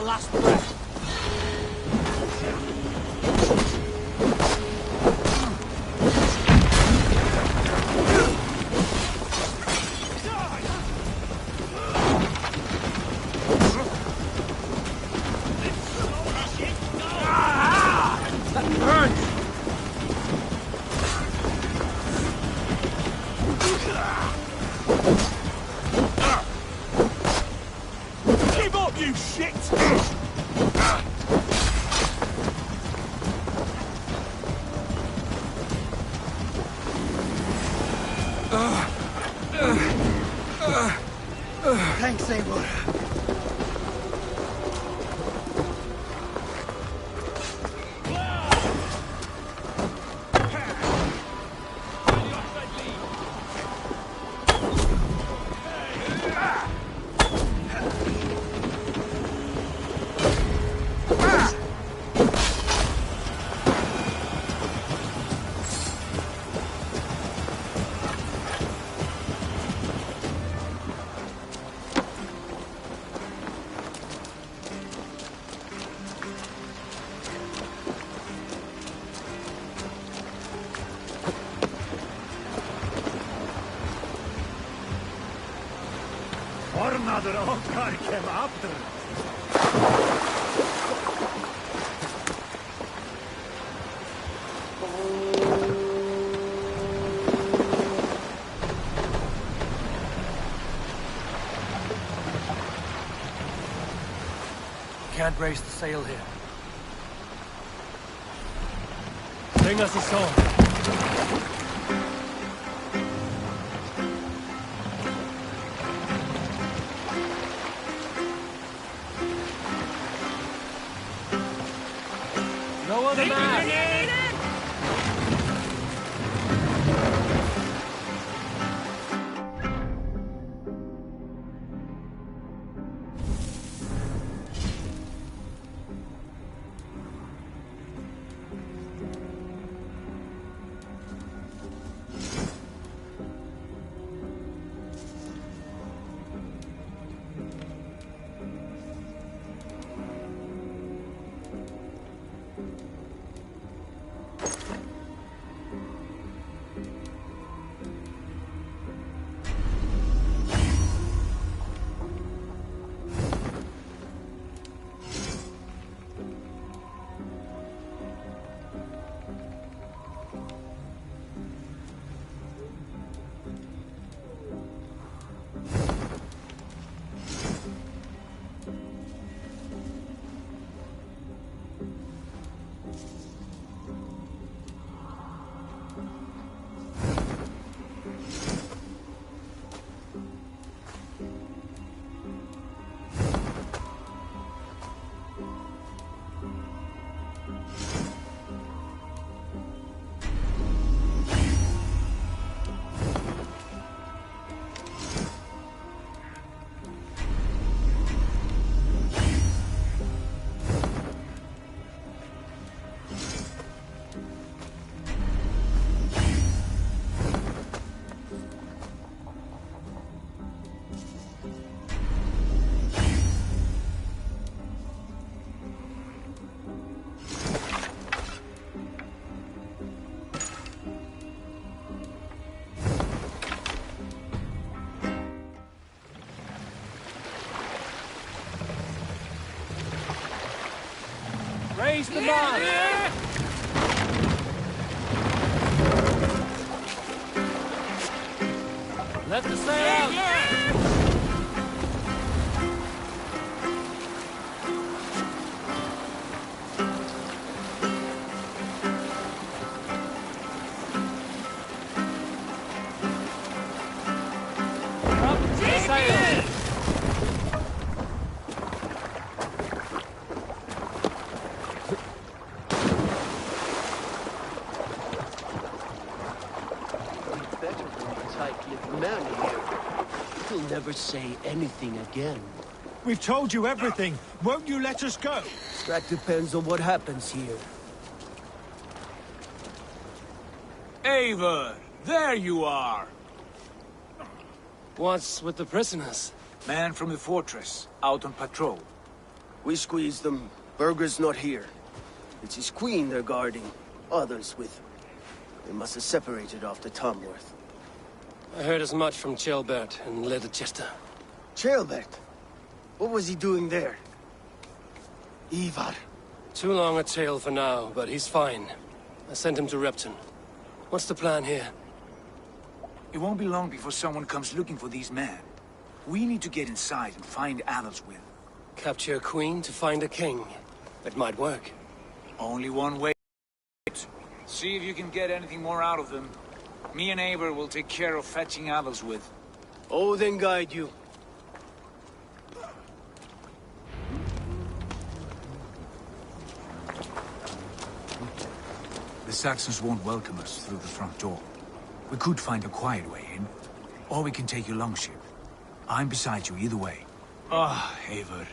Last breath. That burns! Give up, you shit! Thanks, Eivor. Ornader Okkar kem after. Can't raise the sail here. Bring us a sword. No other man! Raise the mast! Let the sail out! Up the sail! He'll never say anything again. We've told you everything. Won't you let us go? That depends on what happens here. Eivor, there you are. What's with the prisoners? Man from the fortress, out on patrol. We squeezed them. Berger's not here. It's his queen they're guarding. Others with him. They must have separated after Tamworth. I heard as much from Ceolbert and Leicester. Ceolbert? What was he doing there? Ivar. Too long a tale for now, but he's fine. I sent him to Repton. What's the plan here? It won't be long before someone comes looking for these men. We need to get inside and find Adelswyn. Capture a queen to find a king. It might work. Only one way. See if you can get anything more out of them. Me and Eivor will take care of fetching Adelswyn. Odin guide you. The Saxons won't welcome us through the front door. We could find a quiet way in, or we can take your longship. I'm beside you either way. Ah, Eivor.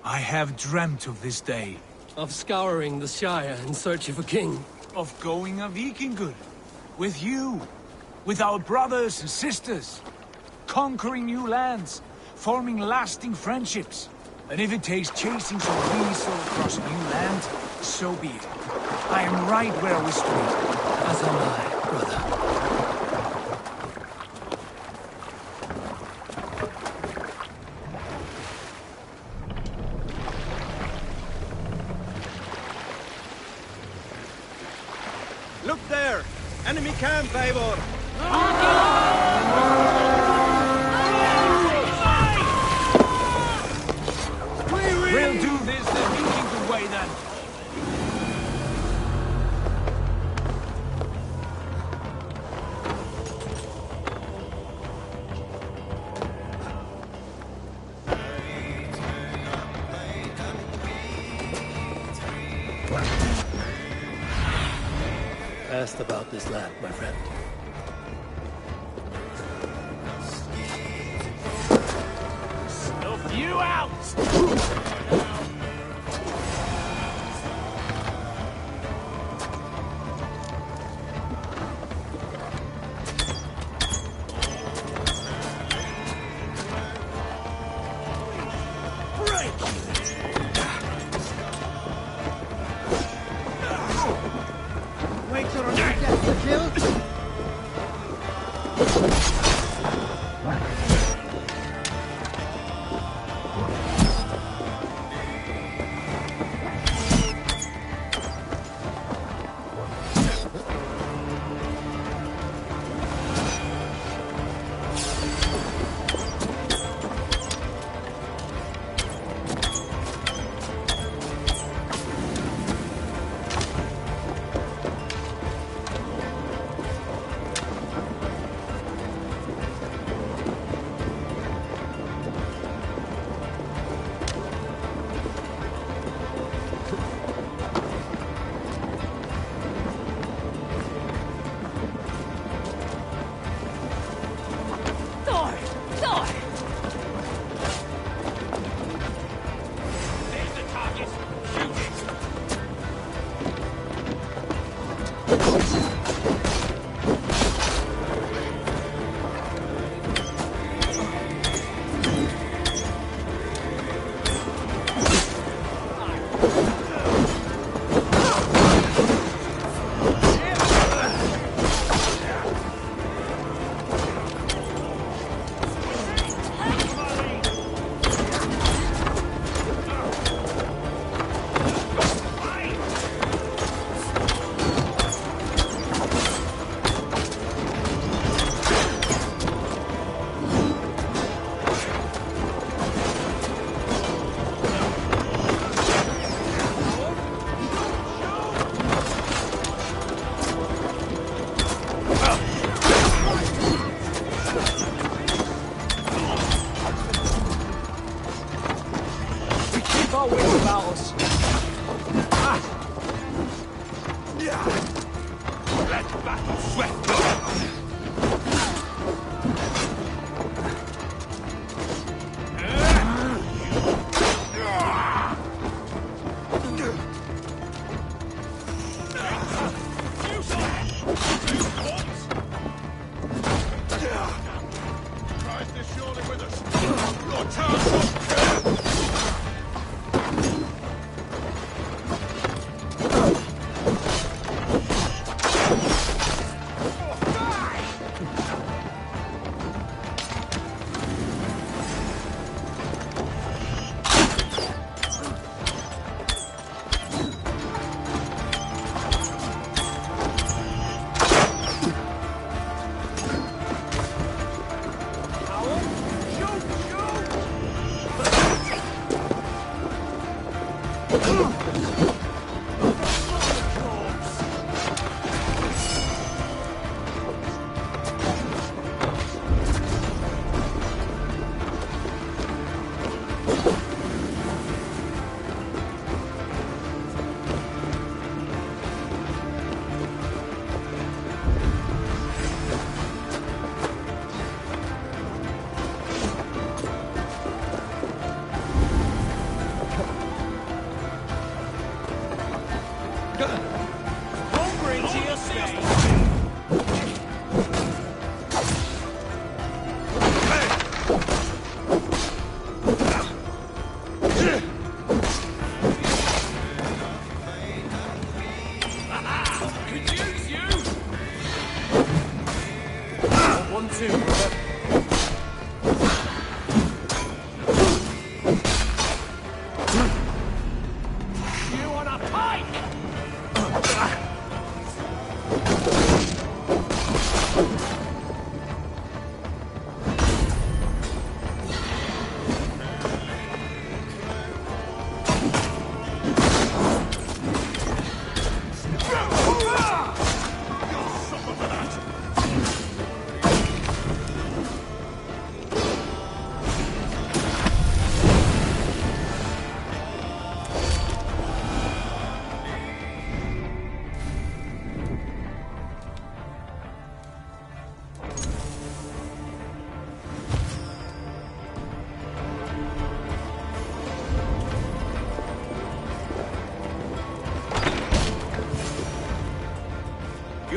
I have dreamt of this day. Of scouring the Shire in search of a king. Of going a Vikingur. With you. With our brothers and sisters. Conquering new lands. Forming lasting friendships. And if it takes chasing some weasel across a new land, so be it. I am right where I was straight. As am I, brother. Enemy camp, Eivor! We'll do this the Viking way then. Asked about this land, my friend. Snuff you out!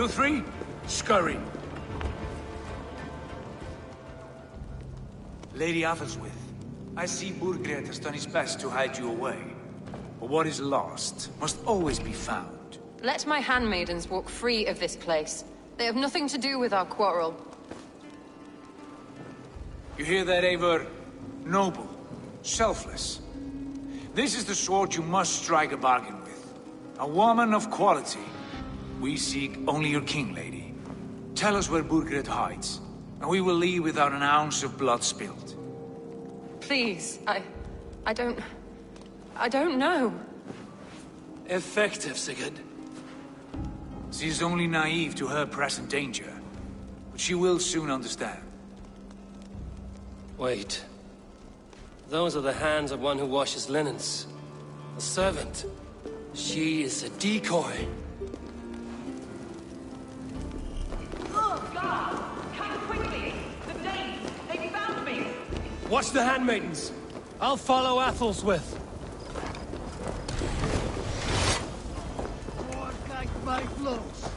You three, scurry. Lady Athelstwith, I see Burgred has done his best to hide you away. But what is lost must always be found. Let my handmaidens walk free of this place. They have nothing to do with our quarrel. You hear that, Eivor? Noble. Selfless. This is the sword you must strike a bargain with. A woman of quality. We seek only your king, lady. Tell us where Burgred hides, and we will leave without an ounce of blood spilled. Please, I don't know. Effective, Sigurd. She is only naive to her present danger, but she will soon understand. Wait. Those are the hands of one who washes linens. A servant. She is a decoy. Oh, God! Come quickly! The Danes! They found me! Watch the handmaidens. I'll follow Athelstwith. More like my blows.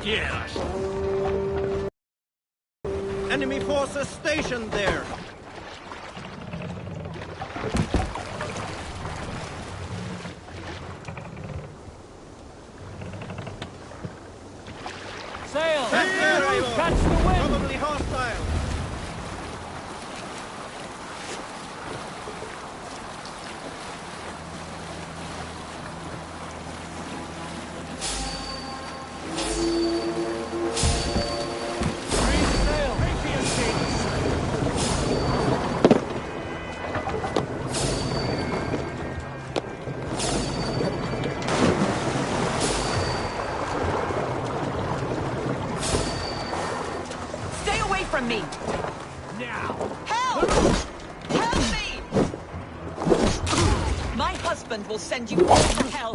Yes. Enemy forces stationed there. Sail! Catch Catch the wind! Probably hostile. From me! Now! Help! Help me! My husband will send you all to hell!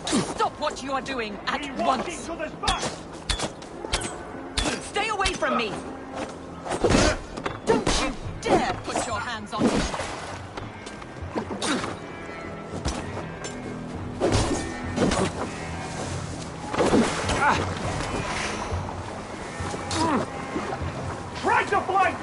Stop what you are doing at once! Stay away from me! Don't you dare put your hands on me! Try to flank!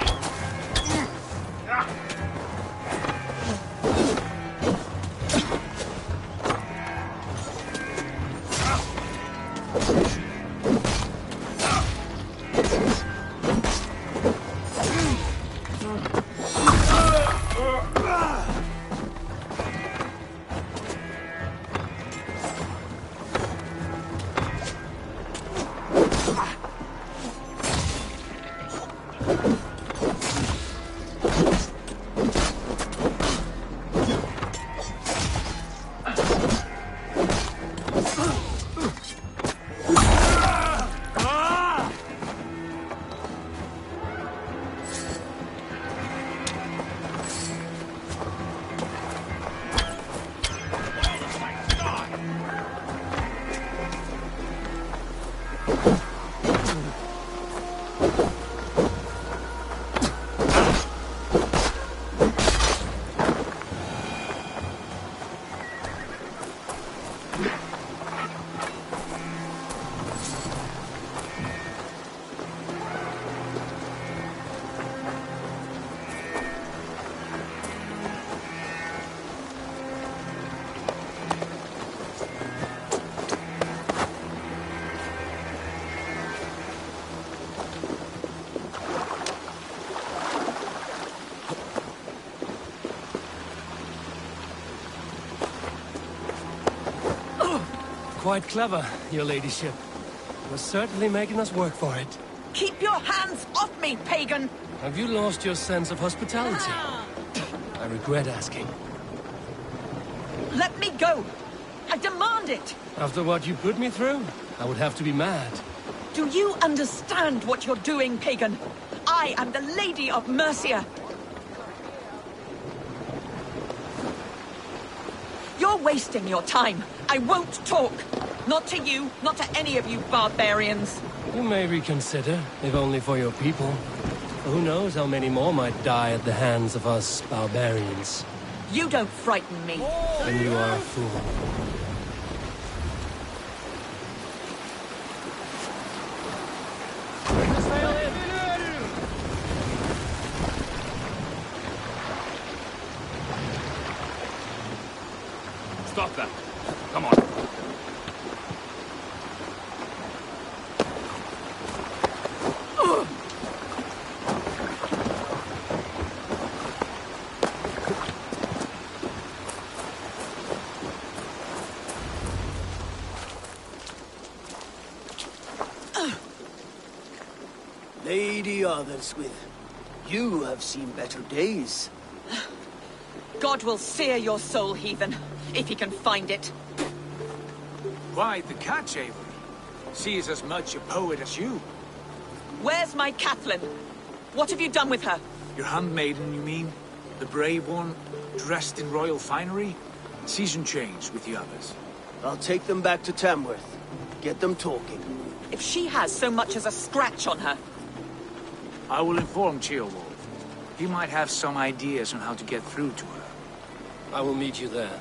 quite clever, your ladyship. You're certainly making us work for it. Keep your hands off me, pagan! Have you lost your sense of hospitality? I regret asking. Let me go! I demand it! After what you put me through, I would have to be mad. Do you understand what you're doing, pagan? I am the Lady of Mercia. You're wasting your time. I won't talk. Not to you, not to any of you barbarians. You may reconsider, if only for your people. Who knows how many more might die at the hands of us barbarians. You don't frighten me. Then you are a fool. Stop that. Come on. Lady Otherswith, you have seen better days. God will sear your soul, heathen, if he can find it. Quite the catch, Avery. She is as much a poet as you. Where's my Catherine? What have you done with her? Your handmaiden, you mean? The brave one, dressed in royal finery? Season change with the others. I'll take them back to Tamworth. Get them talking. If she has so much as a scratch on her. I will inform Ceolwulf. He might have some ideas on how to get through to her. I will meet you there.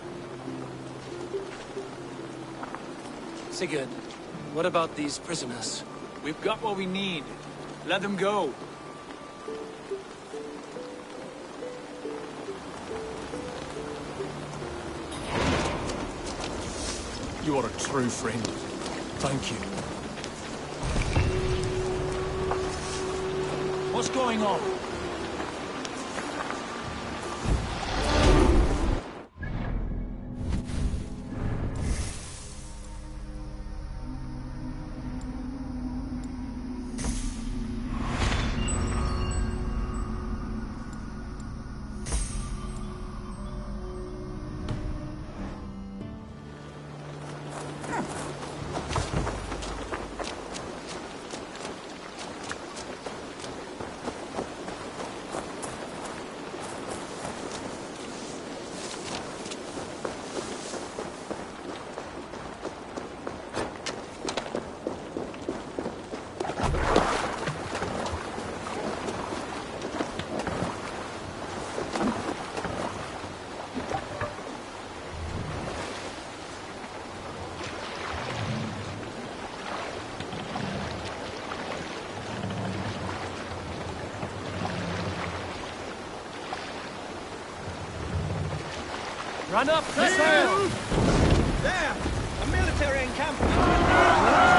Sigurd, what about these prisoners? We've got what we need. Let them go. You are a true friend. Thank you. What's going on? Run up, Cresswell! There! A military encampment!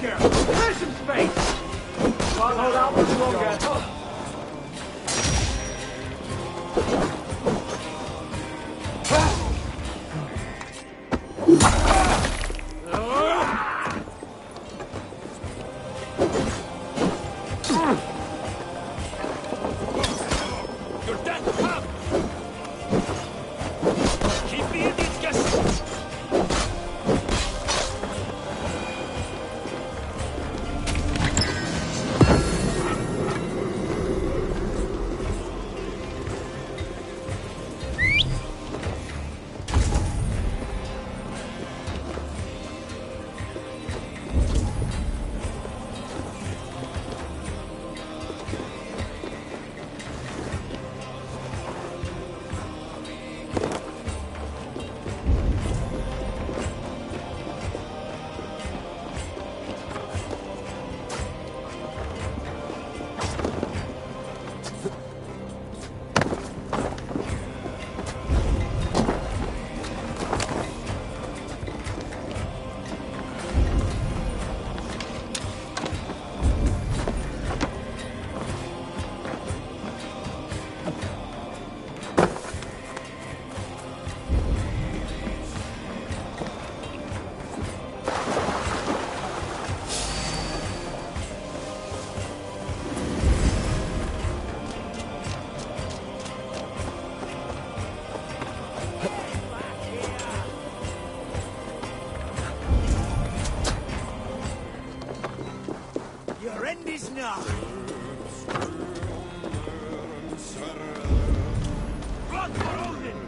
here! Clear some space! Can't hold out much longer. Your end is nigh. Blood for Odin!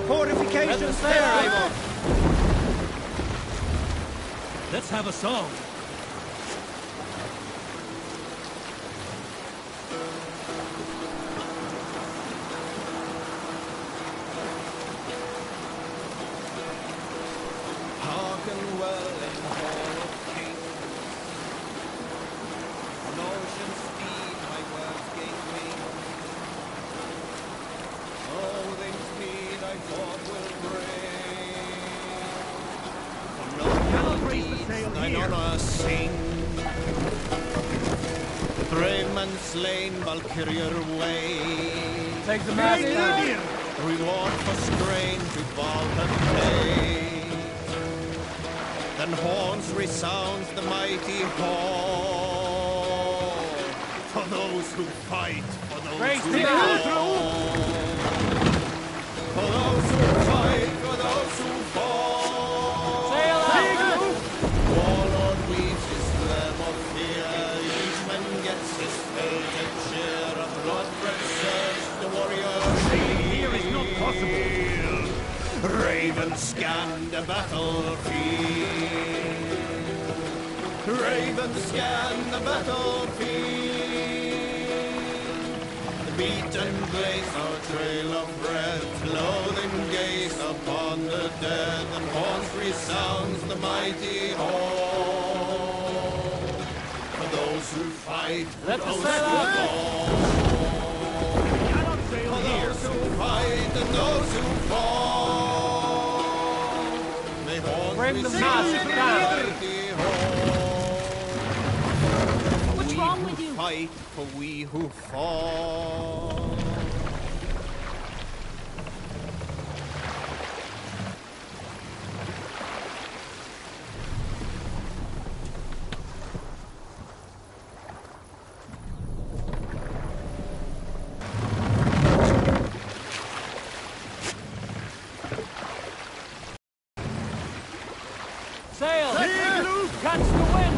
Fortifications there! Let's have a song. Hearken well in hall of kings. On ocean steed my words gave me. Odin's speed I thought will bring. For no cannot raise the thine honor sing. Brave men slain, Valkyrier way. Take the mask down. Reward for strain to Valhalla pay. Then horns resound the mighty hall. For those who fight, for those who fall. For those who fight, for those who fall. Sail out! Warlord weaves his web of fear. Each man gets his fated share of blood-red surge. The warrior here is not possible. Ravens scan the battlefield. Ravens scan the battlefield. The beaten blaze our trail of red. Loathing gaze upon the dead. And horns resounds the mighty hall. For those who fight, let those the sail who out. fall. For those who fight and those who fall. May horns Bring the resound mask the down. mighty hall. What's wrong with you? Fight for we who fall. Sail! Catch the wind!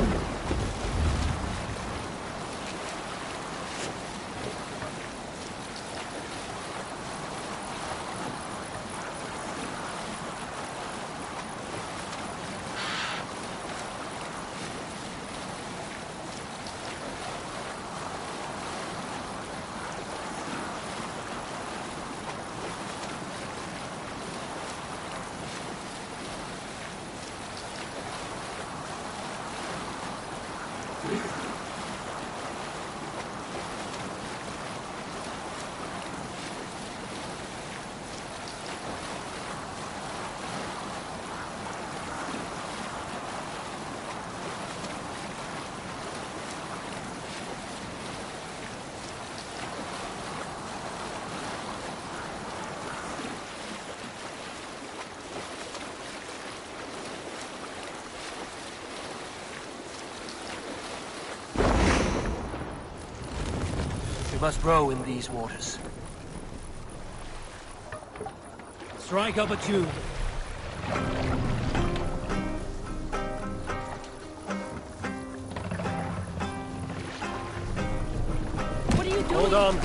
We must row in these waters. Strike up a tune. What are you doing? Hold on.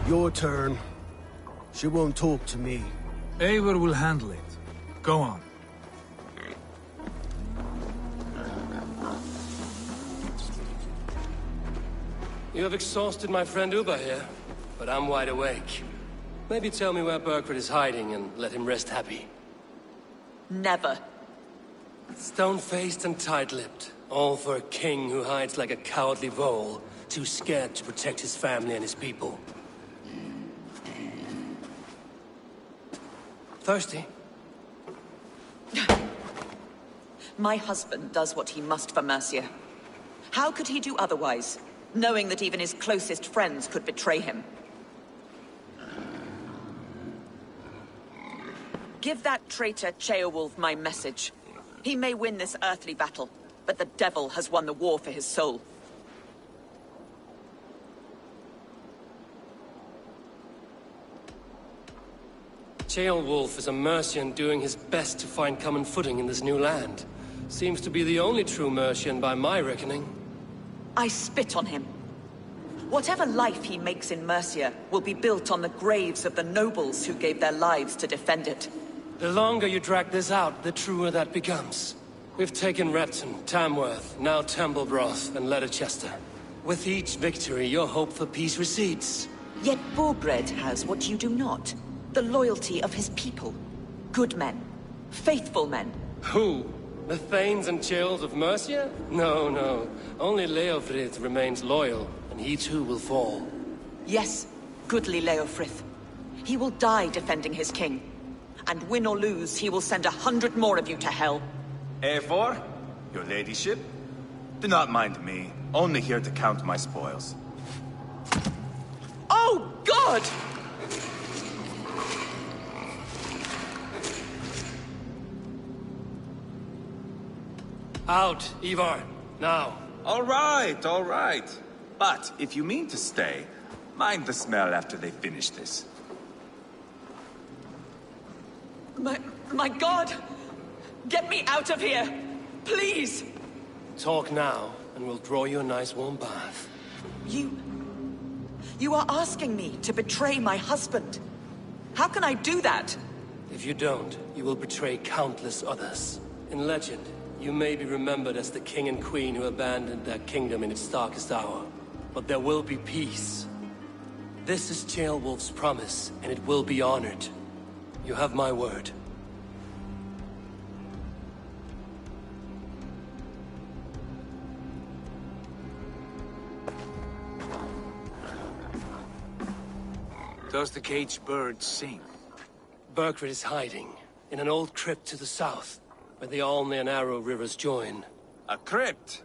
Your turn. She won't talk to me. Eivor will handle it. Go on. You have exhausted my friend Uba here, but I'm wide awake. Maybe tell me where Burkred is hiding and let him rest happy. Never. Stone-faced and tight-lipped. All for a king who hides like a cowardly vole, too scared to protect his family and his people. Thirsty? My husband does what he must for Mercia. How could he do otherwise, knowing that even his closest friends could betray him? Give that traitor Ceolwulf my message. He may win this earthly battle, but the devil has won the war for his soul. Ceolwulf is a Mercian doing his best to find common footing in this new land. Seems to be the only true Mercian by my reckoning. I spit on him. Whatever life he makes in Mercia will be built on the graves of the nobles who gave their lives to defend it. The longer you drag this out, the truer that becomes. We've taken Repton, Tamworth, now Templebroth, and Leicester. With each victory, your hope for peace recedes. Yet Burgred has what you do not. The loyalty of his people. Good men. Faithful men. Who? The Thanes and Chills of Mercia? No, no. Only Leofrith remains loyal, and he too will fall. Yes, goodly Leofrith. He will die defending his king. And win or lose, he will send 100 more of you to hell. Eivor, your ladyship? Do not mind me. Only here to count my spoils. Oh, God! Out, Ivar, now. All right. But if you mean to stay, mind the smell after they finish this. My God! Get me out of here! Please! Talk now, and we'll draw you a nice warm bath. You are asking me to betray my husband. How can I do that? If you don't, you will betray countless others. In legend, you may be remembered as the king and queen who abandoned their kingdom in its darkest hour. But there will be peace. This is Ceolwulf's promise, and it will be honored. You have my word. Does the caged bird sing? Burkred is hiding in an old crypt to the south, where the Alne and Arrow rivers join. A crypt?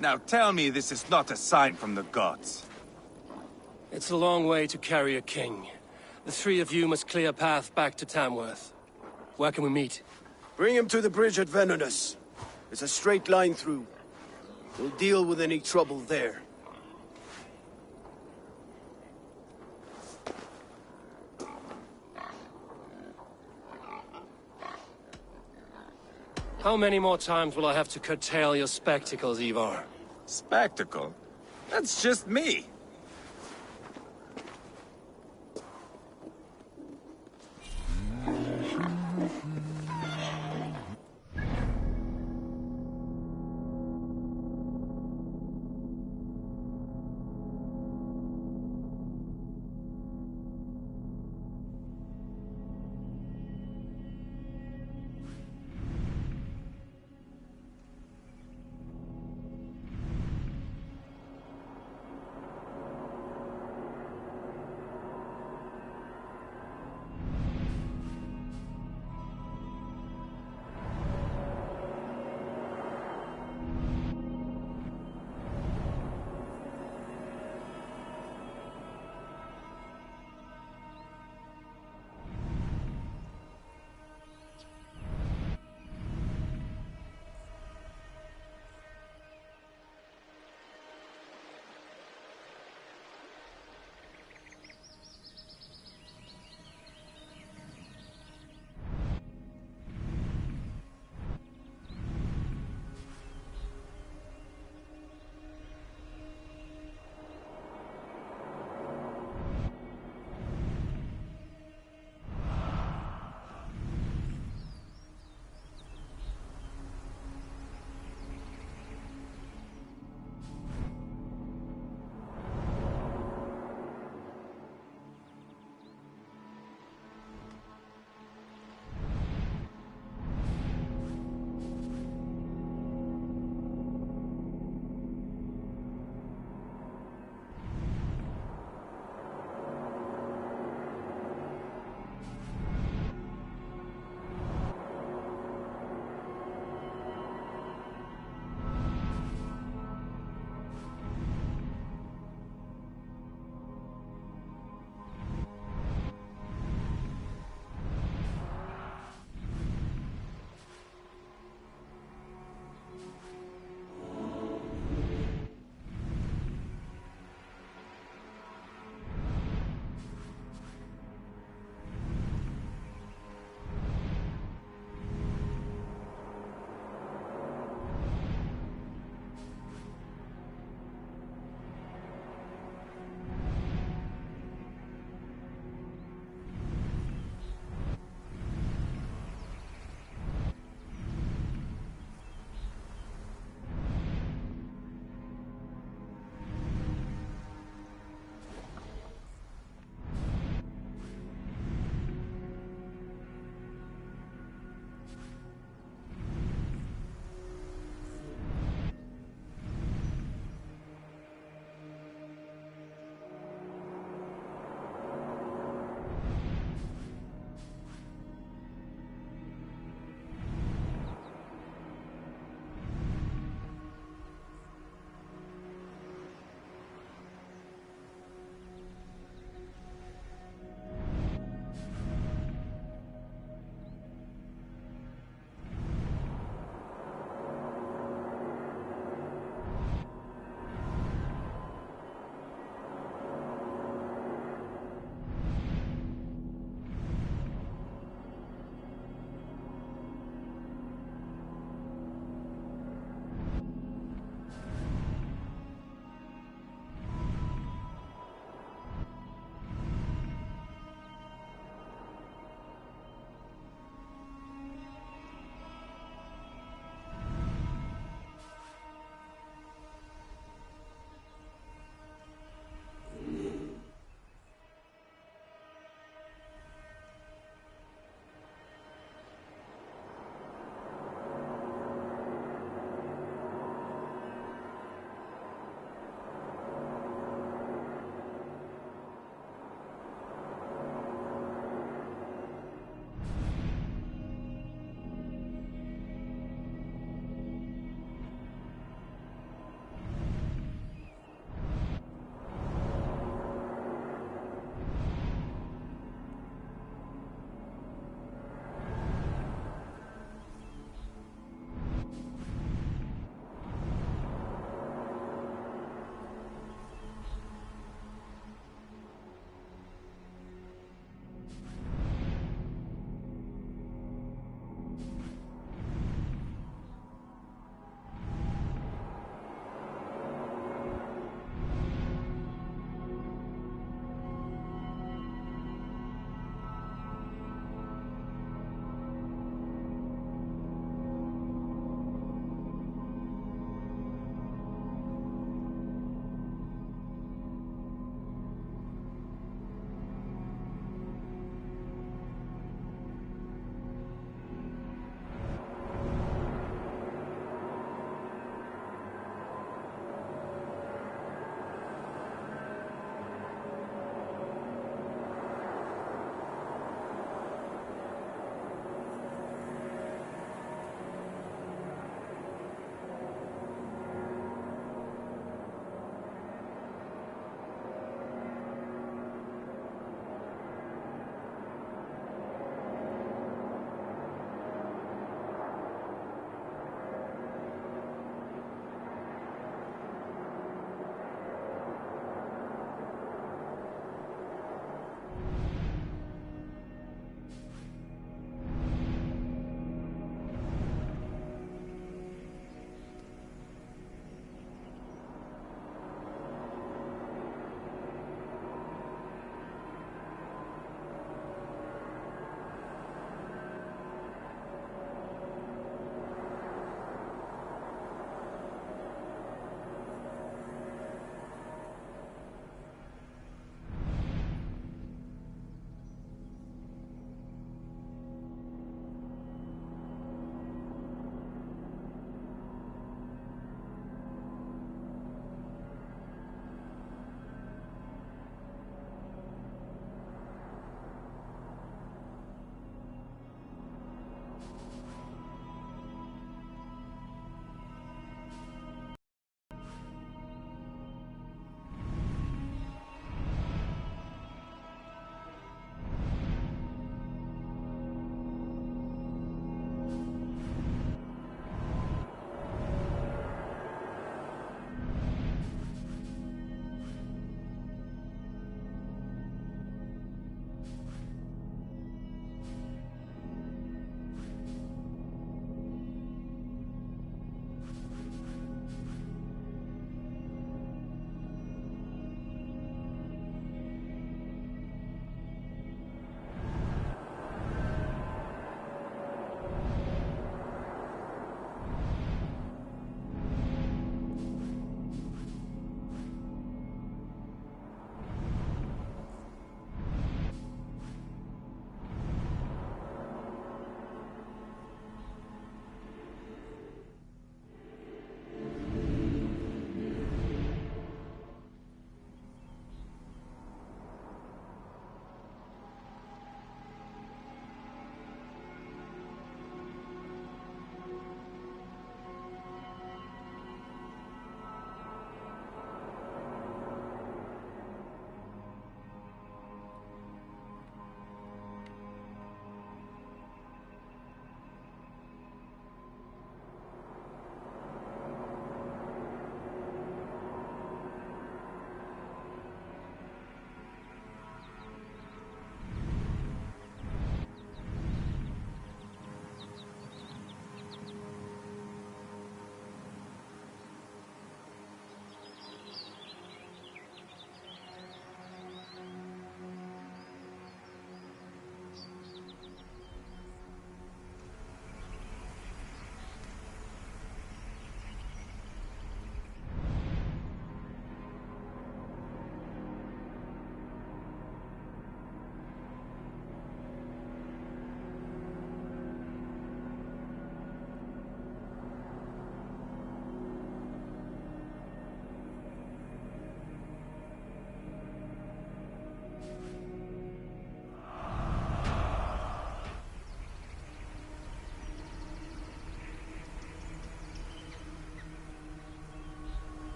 Now tell me this is not a sign from the gods. It's a long way to carry a king. The three of you must clear a path back to Tamworth. Where can we meet? Bring him to the bridge at Venonus. It's a straight line through. We'll deal with any trouble there. How many more times will I have to curtail your spectacles, Ivar? Spectacle? That's just me.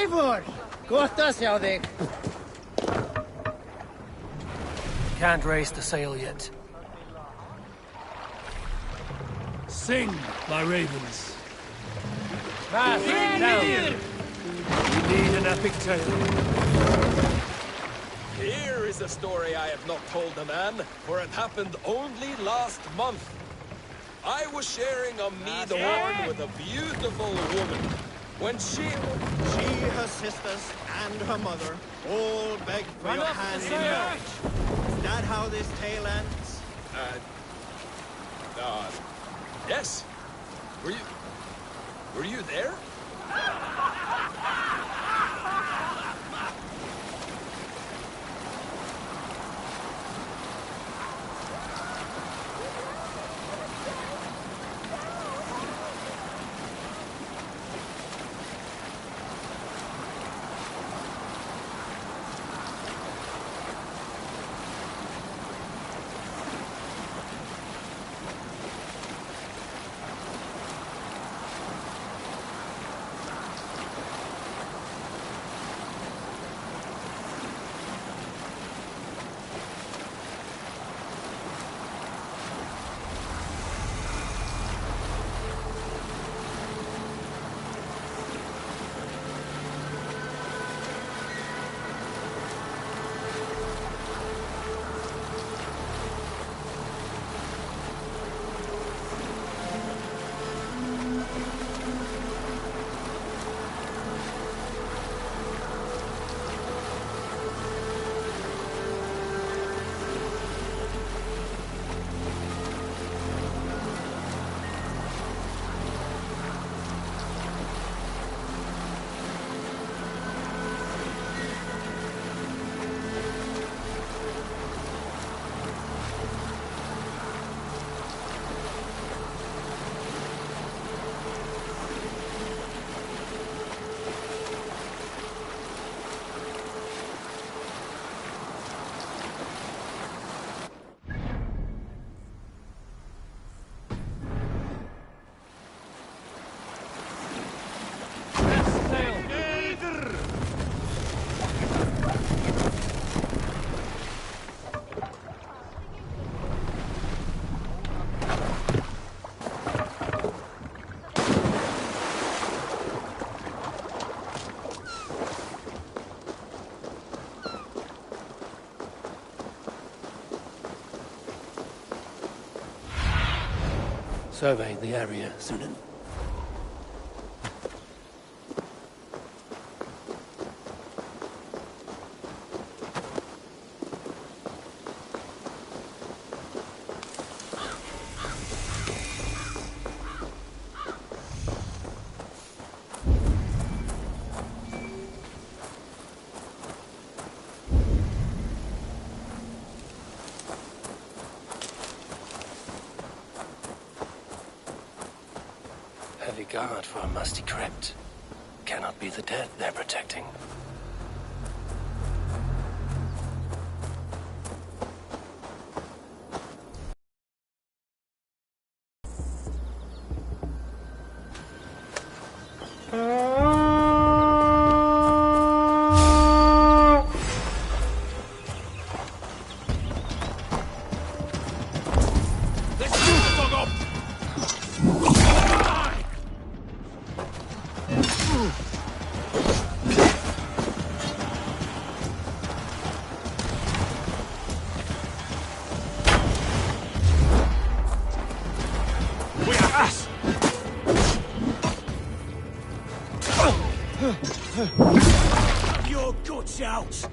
Eivor! Gott að sjá þig. Can't raise the sail yet. Sing, my ravens. Fast, down. We need an epic tale. Here is a story I have not told a man, for it happened only last month. I was sharing a mead horn with a beautiful woman. When she, her sisters, and her mother all begged for your hand in marriage. Is that how this tale ends? Yes. Were you there? Survey the area, Sunan. Heavy guard for a musty crypt. Cannot be the dead they're protecting. out!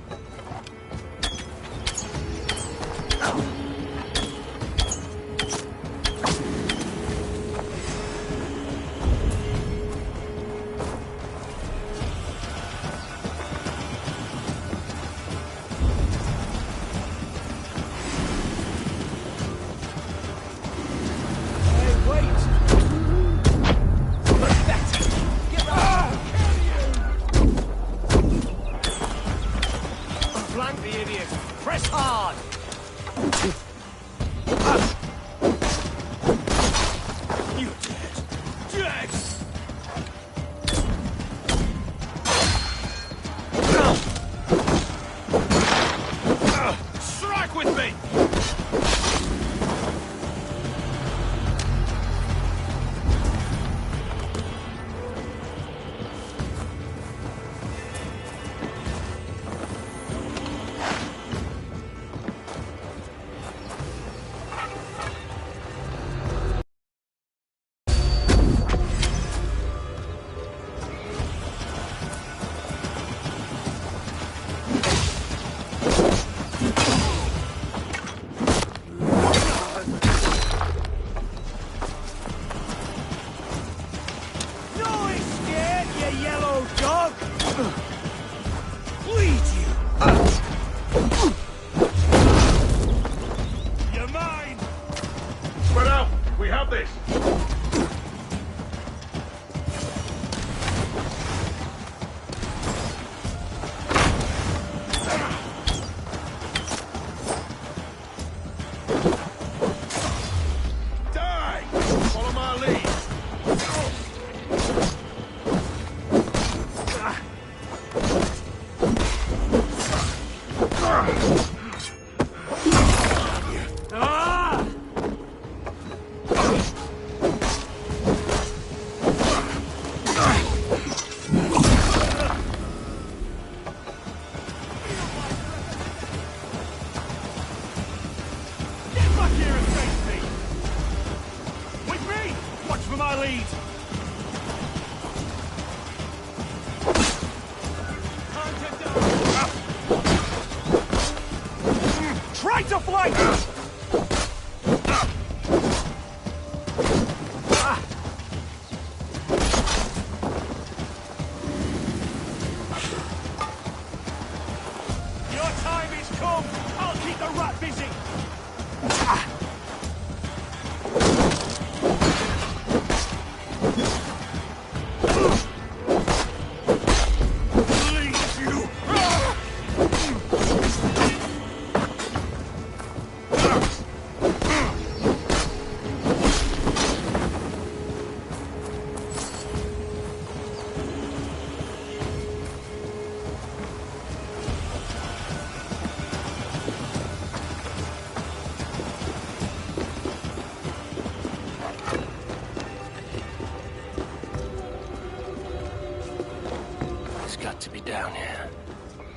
To be down here.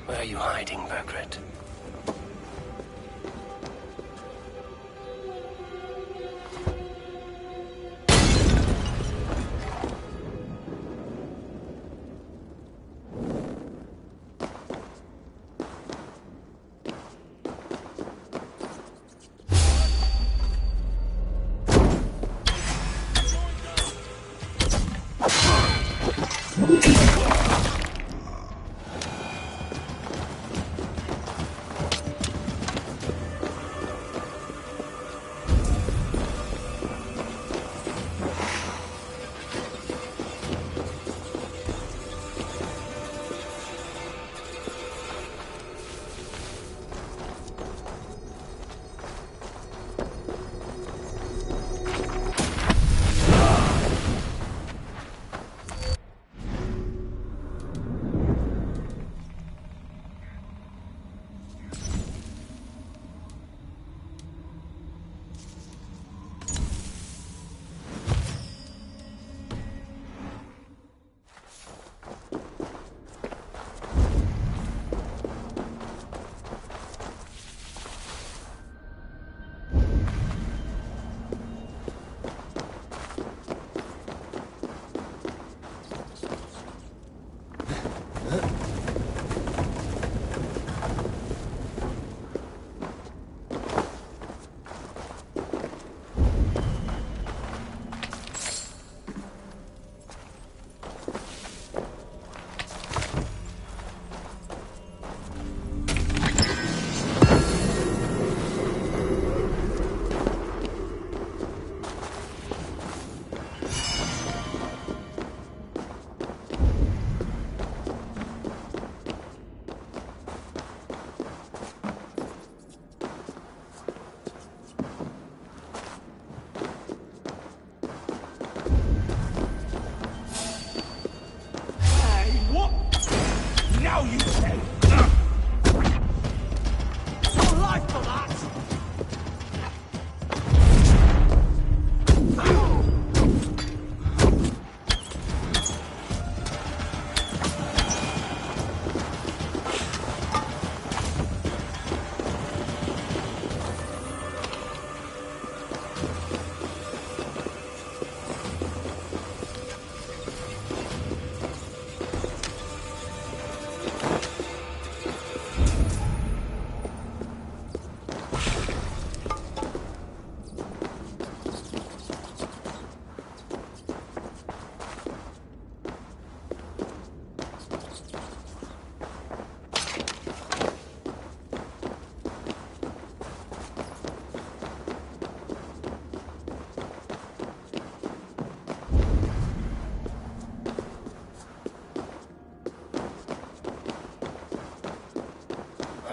Where are you hiding, Burgred?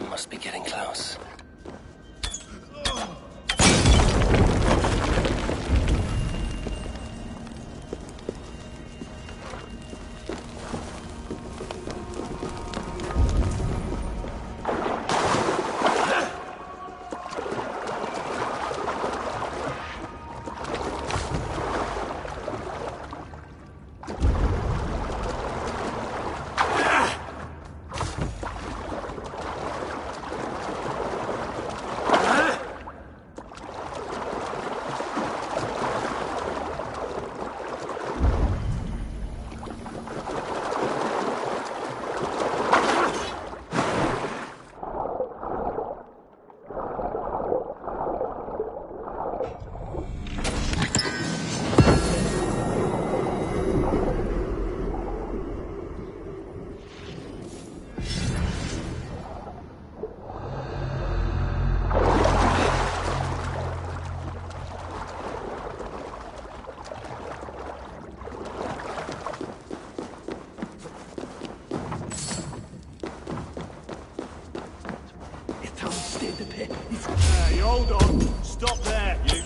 I must be getting close. Hey, hold on. Stop there, you.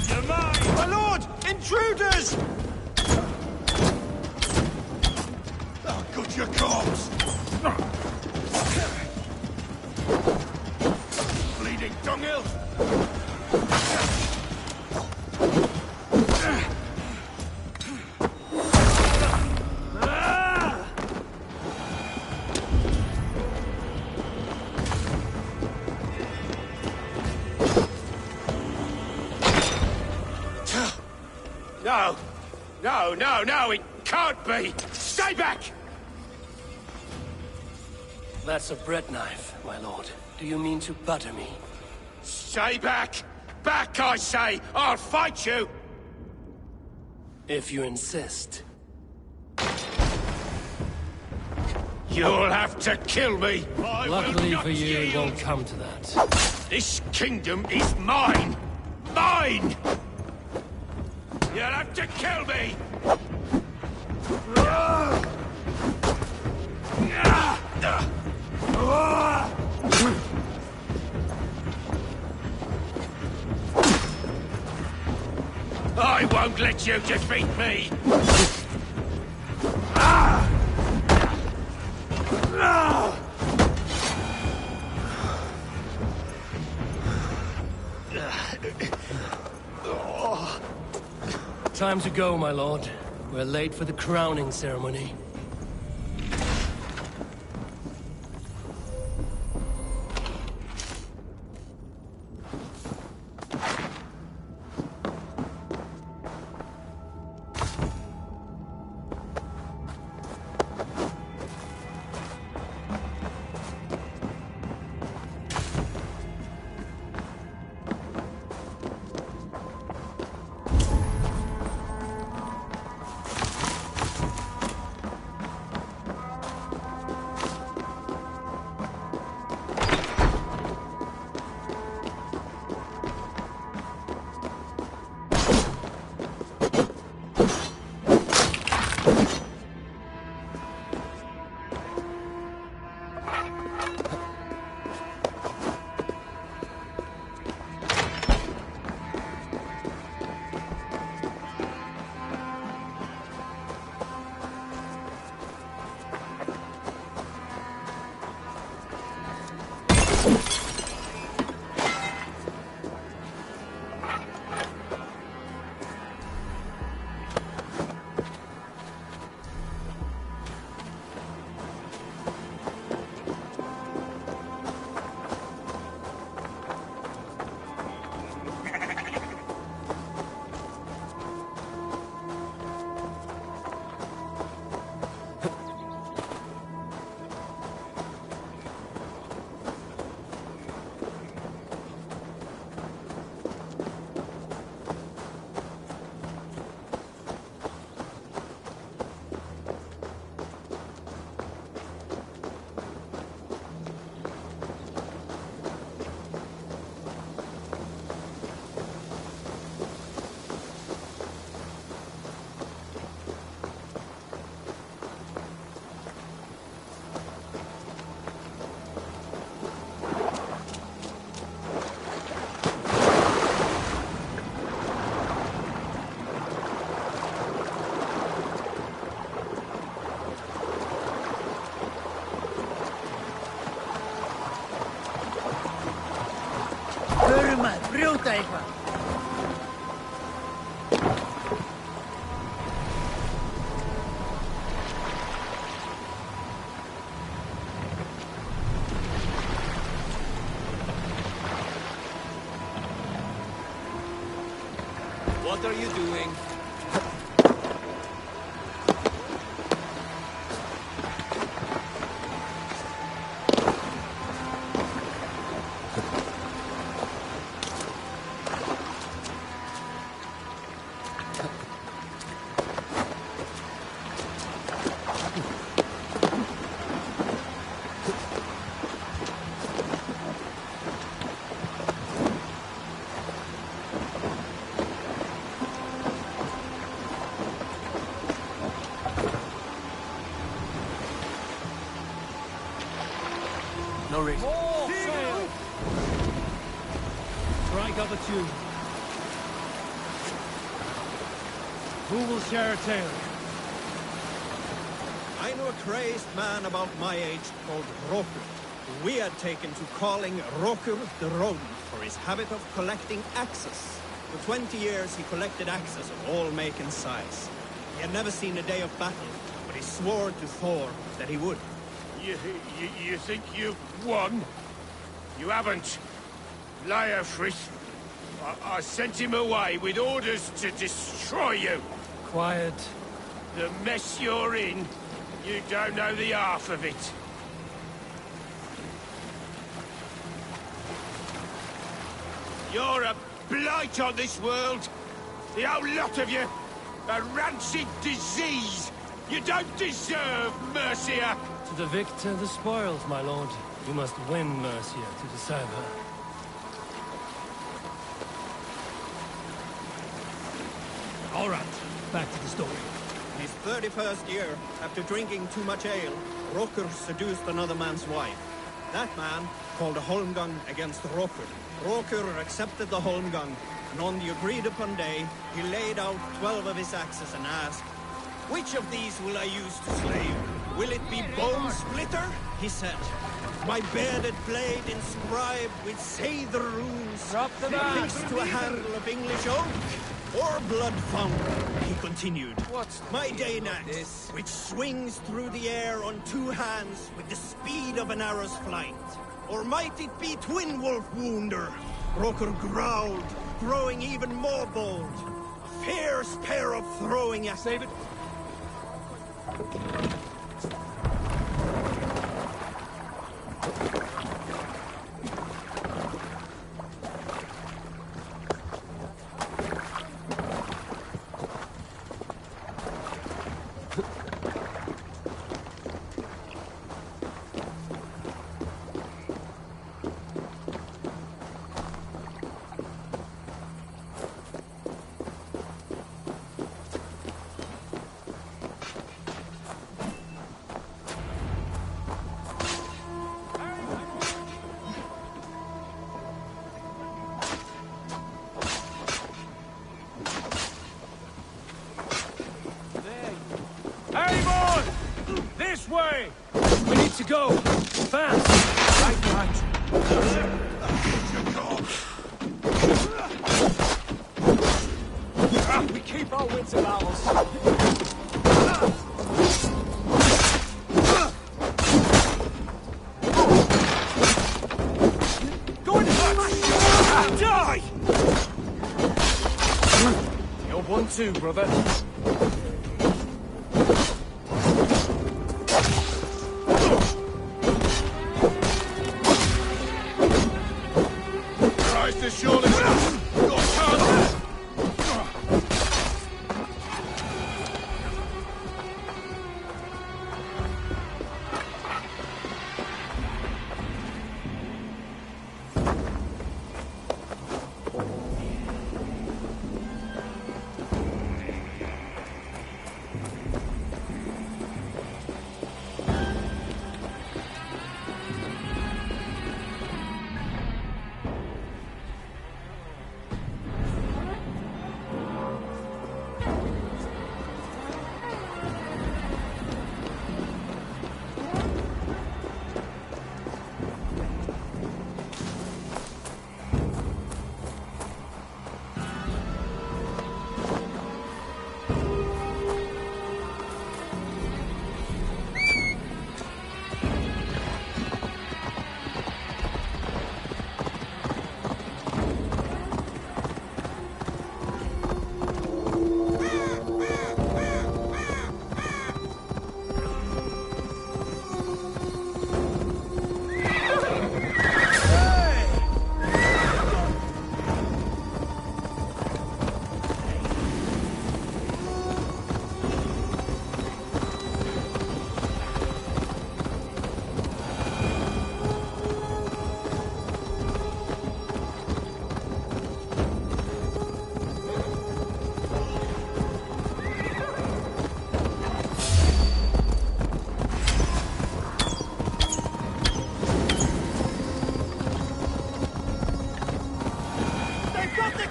You're mine! My lord! Intruders! Oh, good, your corpse! Bleeding dunghill! No, it can't be! Stay back! That's a bread knife, my lord. Do you mean to butter me? Stay back! Back, I say! I'll fight you! If you insist. You'll have to kill me! Luckily for you, it won't come to that. This kingdom is mine! Mine! You'll have to kill me! I won't let you defeat me! Time to go, my lord. We're late for the crowning ceremony. Beautiful. What are you doing? No reason. More sail! Strike up a tune. Who will share a tale? I know a crazed man about my age called Rokur, who we had taken to calling Rokur the Rodent for his habit of collecting axes. For 20 years he collected axes of all make and size. He had never seen a day of battle, but he swore to Thor that he would. You think you've won? You haven't. Liar, Frisk. I sent him away with orders to destroy you. Quiet. The mess you're in, you don't know the half of it. You're a blight on this world. The whole lot of you. A rancid disease. You don't deserve Mercia. To the victor, the spoils, my lord. You must win Mercia to deserve her. All right, back to the story. In his 31st year, after drinking too much ale, Rokur seduced another man's wife. That man called a holmgang against Rokur. Rokur accepted the holmgang, and on the agreed-upon day, he laid out 12 of his axes and asked, "Which of these will I use to slay you? Will it be Bone Splitter?" He said. "My bearded blade inscribed with Seidr runes, fixed to a handle of English oak, or Blood Fountain," he continued. "What's my Dane axe, which swings through the air on two hands with the speed of an arrow's flight? Or might it be Twin Wolf Wounder?" Rokur growled, growing even more bold. A fierce pair of throwing axes. Save it. This way! We need to go! Fast! Right. We keep our wits about us. Go in front! Die! You're one too, brother.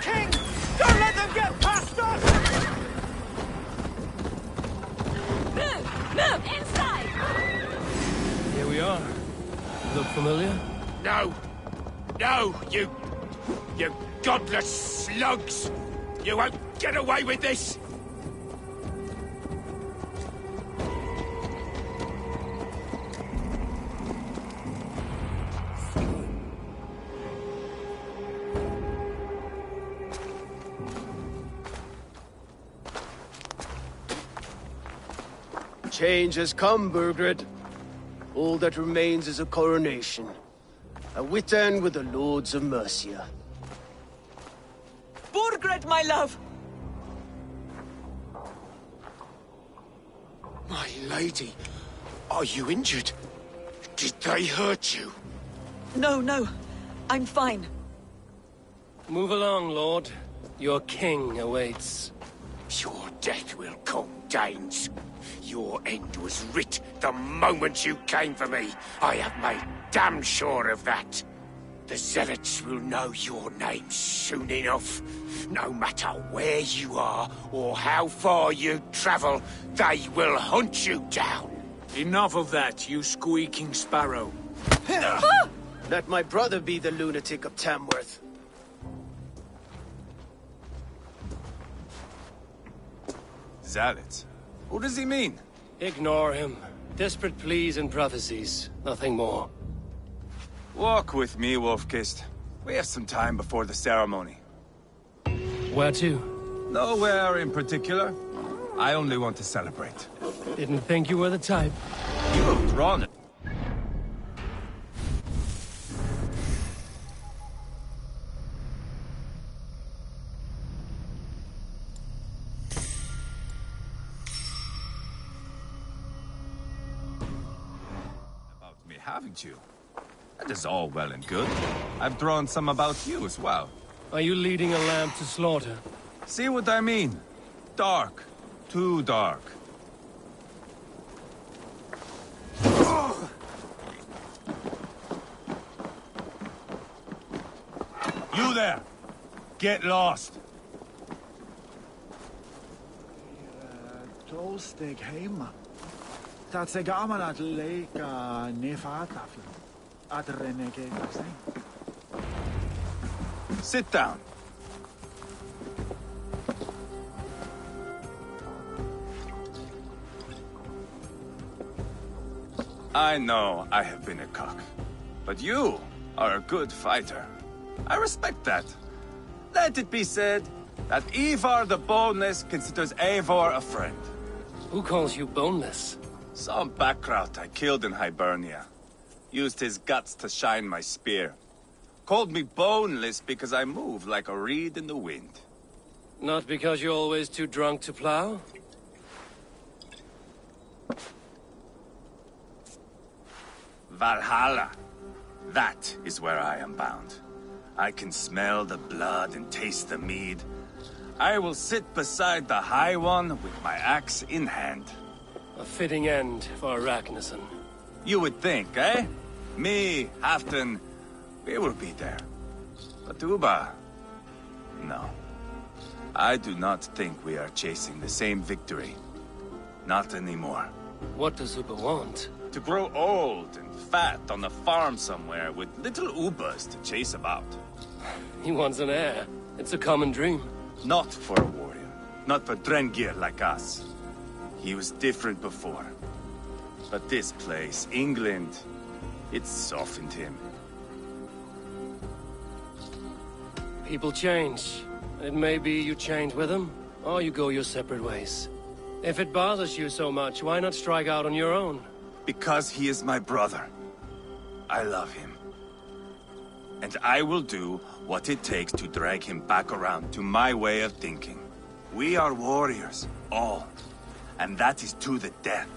king! Don't let them get past us! Move! Inside! Here we are. Look familiar? No! No, you godless slugs! You won't get away with this! Change has come, Burgred. All that remains is a coronation. A Witan with the Lords of Mercia. Burgred, my love! My lady, are you injured? Did they hurt you? No, no. I'm fine. Move along, Lord. Your king awaits. Your death will come, Danes. Your end was writ the moment you came for me. I have made damn sure of that. The Zealots will know your name soon enough. No matter where you are or how far you travel, they will hunt you down. Enough of that, you squeaking sparrow. Let my brother be the lunatic of Tamworth. Zealots? Who does he mean? Ignore him. Desperate pleas and prophecies. Nothing more. Walk with me, Wolf-Kissed. We have some time before the ceremony. Where to? Nowhere in particular. I only want to celebrate. Didn't think you were the type. You have drawn it. About me, haven't you? That is all well and good. I've drawn some about you as well. Are you leading a lamb to slaughter? See what I mean? Dark. Too dark. You there! Get lost! Tolstig heima. Dat se gaman at leka nefatafel. At renegade Sit down. I know I have been a cock, but you are a good fighter. I respect that. Let it be said that Ivar the Boneless considers Eivor a friend. Who calls you boneless? Some backrout I killed in Hibernia. Used his guts to shine my spear. Called me boneless because I move like a reed in the wind. Not because you're always too drunk to plow? Valhalla. That is where I am bound. I can smell the blood and taste the mead. I will sit beside the High One with my axe in hand. A fitting end for Ragnarsson. You would think, eh? Me, Halfdan, we will be there. But Uba... no. I do not think we are chasing the same victory. Not anymore. What does Uba want? To grow old and fat on a farm somewhere with little Ubas to chase about. He wants an heir. It's a common dream. Not for a warrior. Not for Drengir like us. He was different before. But this place, England, it softened him. People change. It may be you change with them, or you go your separate ways. If it bothers you so much, why not strike out on your own? Because he is my brother. I love him. And I will do what it takes to drag him back around to my way of thinking. We are warriors, all. And that is to the death.